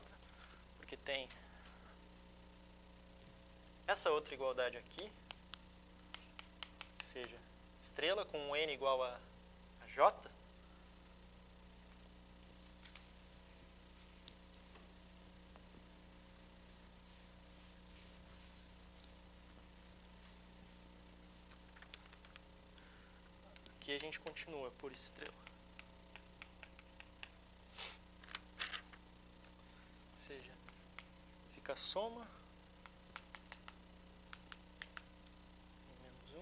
porque tem essa outra igualdade aqui, ou seja, estrela com um n igual a j. Aqui a gente continua por estrela. Ou seja, fica a soma em menos 1.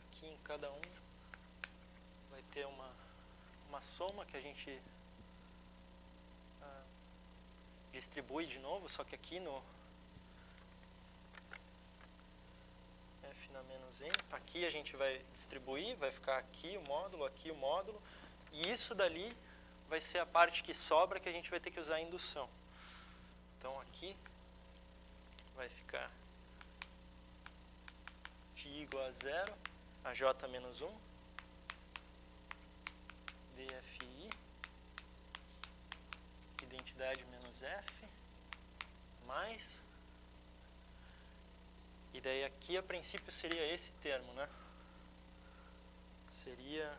Aqui em cada um vai ter uma soma que a gente distribui de novo, só que aqui no f na menos n, aqui a gente vai distribuir, vai ficar aqui o módulo, e isso dali vai ser a parte que sobra que a gente vai ter que usar a indução. Então aqui vai ficar T igual a 0, a J menos 1, DFI, identidade menos F, mais, e daí aqui a princípio seria esse termo, né? Seria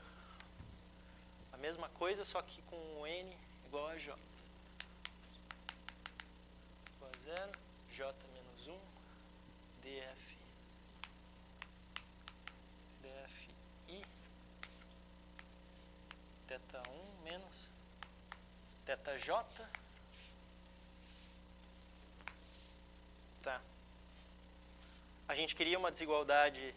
a mesma coisa, só que com o N igual a J. Igual a 0, J menos 1, DFI, θ 1 menos θJ. Tá. A gente queria uma desigualdade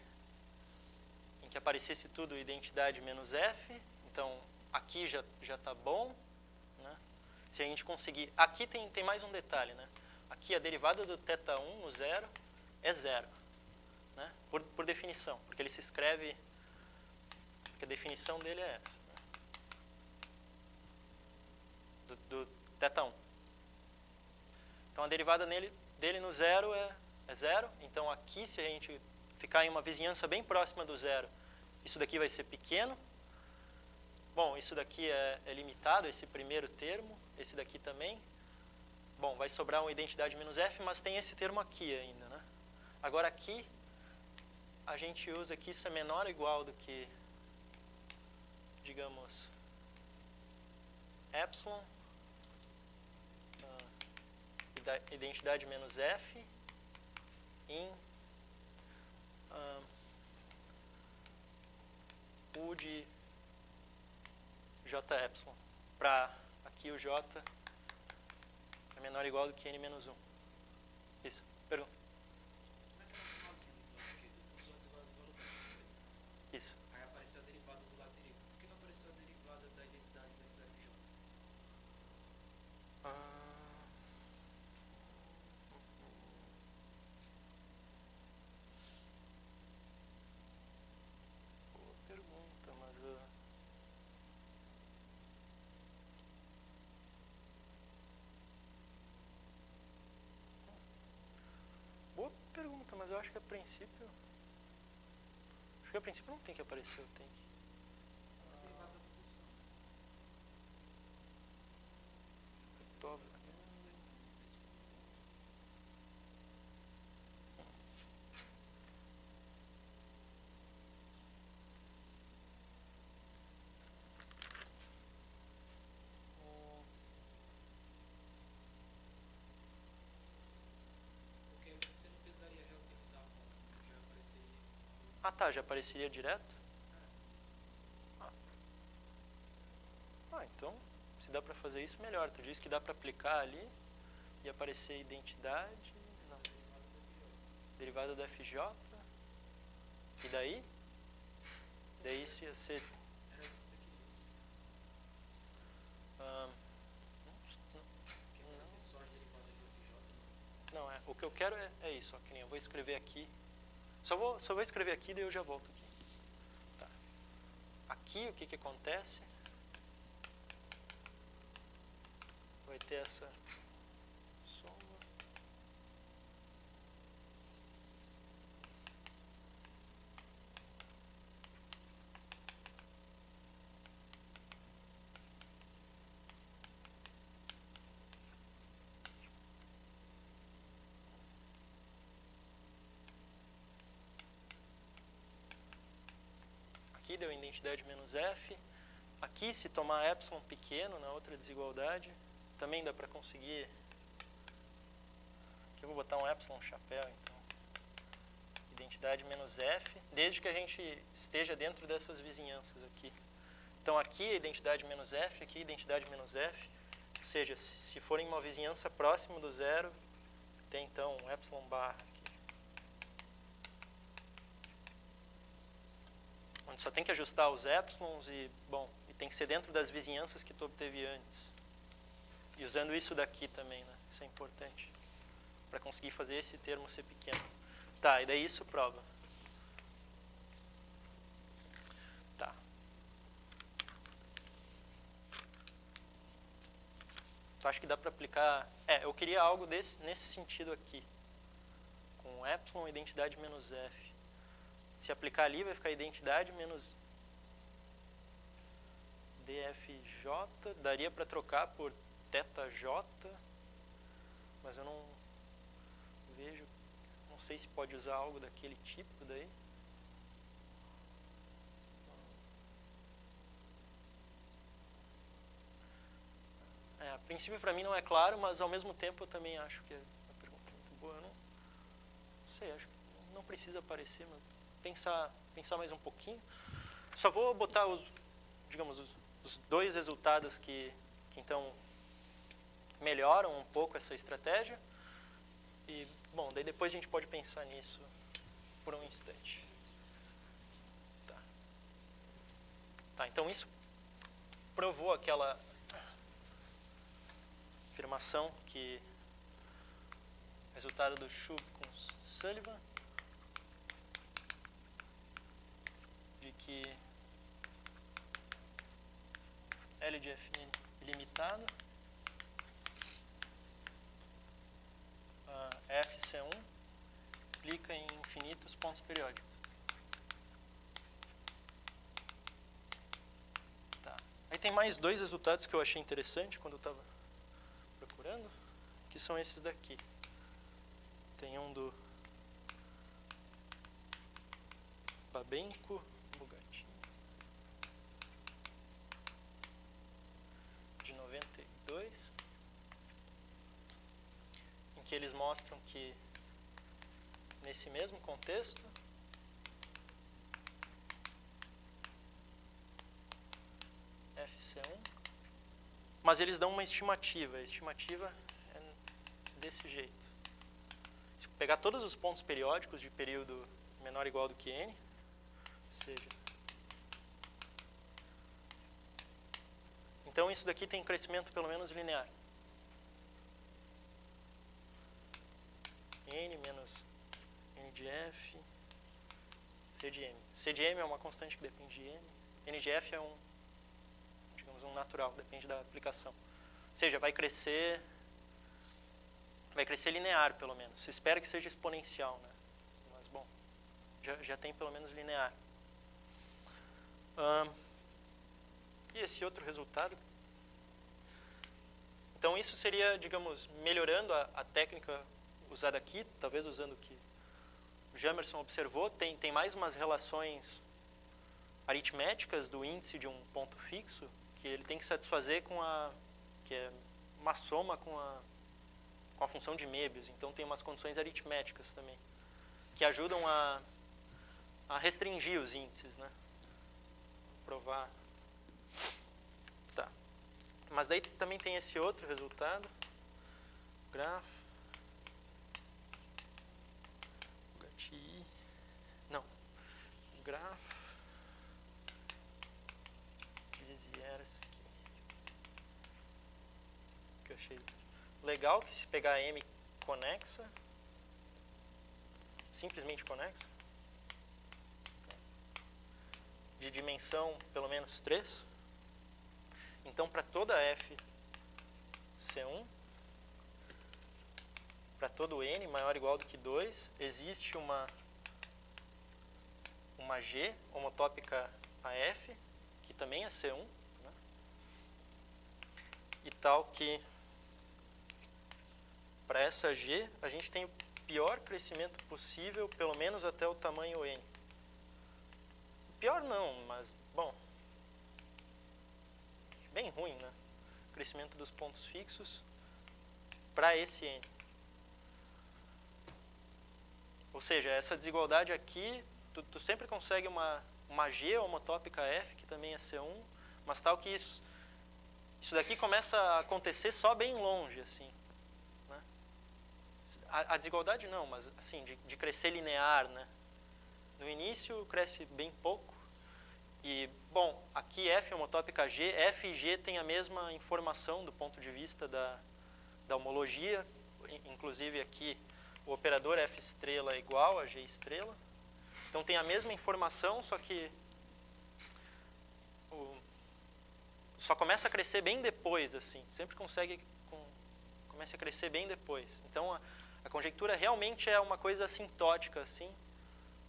em que aparecesse tudo identidade menos F. Então, aqui já está bom, né? Se a gente conseguir... Aqui tem mais um detalhe, né? Aqui a derivada do θ1 no zero é zero, né? Por definição, porque ele se escreve... Porque a definição dele é essa. Né? Do θ1. Então, a derivada dele no zero é zero. Então, aqui, se a gente ficar em uma vizinhança bem próxima do zero, isso daqui vai ser pequeno. Bom, isso daqui é limitado, esse primeiro termo. Esse daqui também. Bom, vai sobrar uma identidade menos F, mas tem esse termo aqui ainda, né? Agora, aqui, a gente usa que isso é menor ou igual do que, digamos, epsilon, identidade menos F, em U de J epsilon. Para aqui o J é menor ou igual do que N menos 1. Isso. Pergunta. Como é que no final aqui do lado esquerdo tu usou a desigualdade do valor dele? Isso. Aí apareceu a derivada do lado direito. Por que não apareceu a derivada da identidade menos FJ? Boa pergunta, mas... Boa pergunta, mas eu acho que a princípio... Acho que a princípio não tem que aparecer, tem que... Derivada da função. Estou vendo. Porque aí você não precisaria reutilizar a fórmula, já apareceria. Ah, tá, já apareceria direto? Então, se dá para fazer isso, melhor. Tu disse que dá para aplicar ali e aparecer identidade. Não. Derivada do FJ. E daí? Daí isso ia ser... Era isso que você queria. Porque aparecer só a derivada do FJ. Não, o que eu quero é isso, ó, que nem eu vou escrever aqui. Só vou escrever aqui, daí eu já volto aqui. Tá. Aqui, o que acontece? Vai ter essa soma. Aqui deu identidade menos F. Aqui, se tomar epsilon pequeno na outra desigualdade, também dá para conseguir. Aqui eu vou botar um epsilon chapéu, então. Identidade menos F, desde que a gente esteja dentro dessas vizinhanças aqui. Então aqui a identidade menos F, aqui a identidade menos F. Ou seja, se for em uma vizinhança próxima do zero, tem então um epsilon barra aqui. Onde só tem que ajustar os epsilons e, bom, e tem que ser dentro das vizinhanças que tu obteve antes. E usando isso daqui também, né? Isso é importante. Para conseguir fazer esse termo ser pequeno. Tá, e daí isso prova. Tá. Então, acho que dá para aplicar... eu queria algo nesse sentido aqui. Com epsilon, identidade menos f. Se aplicar ali, vai ficar identidade menos dfj. Daria para trocar por θj, mas eu não vejo... Não sei se pode usar algo daquele tipo daí. A princípio, para mim, não é claro, mas, ao mesmo tempo, eu também acho que é uma pergunta muito boa. Eu não sei, acho que não precisa aparecer, mas pensar mais um pouquinho. Só vou botar os 2 resultados que então, melhoram um pouco essa estratégia. E, bom, daí depois a gente pode pensar nisso por um instante. Tá, então isso provou aquela afirmação que resultado do Shub com Sullivan de que L de Fn ilimitado Fc1 implica em infinitos pontos periódicos. Tá. Aí tem mais 2 resultados que eu achei interessante quando eu estava procurando, que são esses daqui. Tem um do Babenco, Bugatti, de 92, em que eles mostram que nesse mesmo contexto Fc1, mas eles dão uma estimativa. A estimativa é desse jeito. Se pegar todos os pontos periódicos de período menor ou igual do que n, ou seja, então isso daqui tem crescimento pelo menos linear. N menos N de F, C de M. C de M é uma constante que depende de M. N de F é um natural, depende da aplicação. Ou seja, vai crescer linear, pelo menos. Se espera que seja exponencial, né? Mas, bom, já tem pelo menos linear. E esse outro resultado? Então, isso seria, digamos, melhorando a técnica usada aqui, talvez usando o que o Jamerson observou. Tem mais umas relações aritméticas do índice de um ponto fixo, que ele tem que satisfazer que é uma soma com a função de Möbius. Então, tem umas condições aritméticas também, que ajudam a restringir os índices, né? Provar. Tá. Mas daí também tem esse outro resultado. Graph. Não. Graph. Que eu achei legal, que se pegar M conexa, simplesmente conexa, de dimensão pelo menos 3, então para toda Fc1, para todo N maior ou igual do que 2, existe uma G homotópica a F, que também é C1, né? E tal que para essa G, a gente tem o pior crescimento possível, pelo menos até o tamanho N. Pior não, mas, bom, bem ruim, né? O crescimento dos pontos fixos para esse N. Ou seja, essa desigualdade aqui, tu sempre consegue uma G homotópica F, que também é C1, mas tal que isso daqui começa a acontecer só bem longe, assim. A desigualdade não, mas assim, de crescer linear, né? No início cresce bem pouco. E, bom, aqui F homotópica G, F e G têm a mesma informação do ponto de vista da homologia. Inclusive aqui o operador F estrela é igual a G estrela. Então tem a mesma informação, só que só começa a crescer bem depois, assim. Sempre consegue com comece a crescer bem depois. Então, a conjectura realmente é uma coisa assintótica, assim,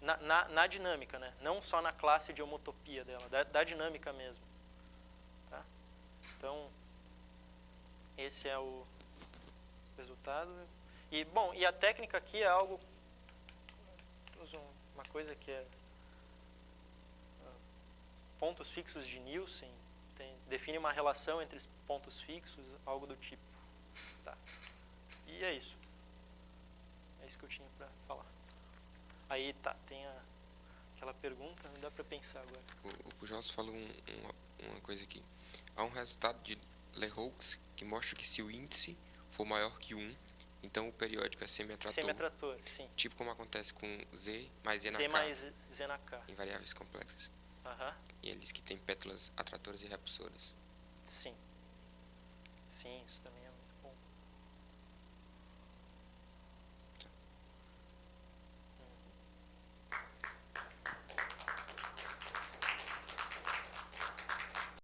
na dinâmica, né? Não só na classe de homotopia dela, da dinâmica mesmo. Tá? Então, esse é o resultado. E, bom, e a técnica aqui é algo... Uma coisa que é... pontos fixos de Nielsen. Define uma relação entre pontos fixos, algo do tipo. Tá. E é isso. É isso que eu tinha para falar. Aí tá, tem aquela pergunta, não dá para pensar agora. O Pujol falou uma coisa aqui. Há um resultado de LeHoux que mostra que se o índice for maior que 1, então o periódico é semi-atrator. Semi-atrator, sim. Tipo como acontece com Z mais Z na Z K, mais Z na K. em variáveis complexas. E ele diz que tem pétalas atratoras e repulsoras. Sim. Sim, isso também é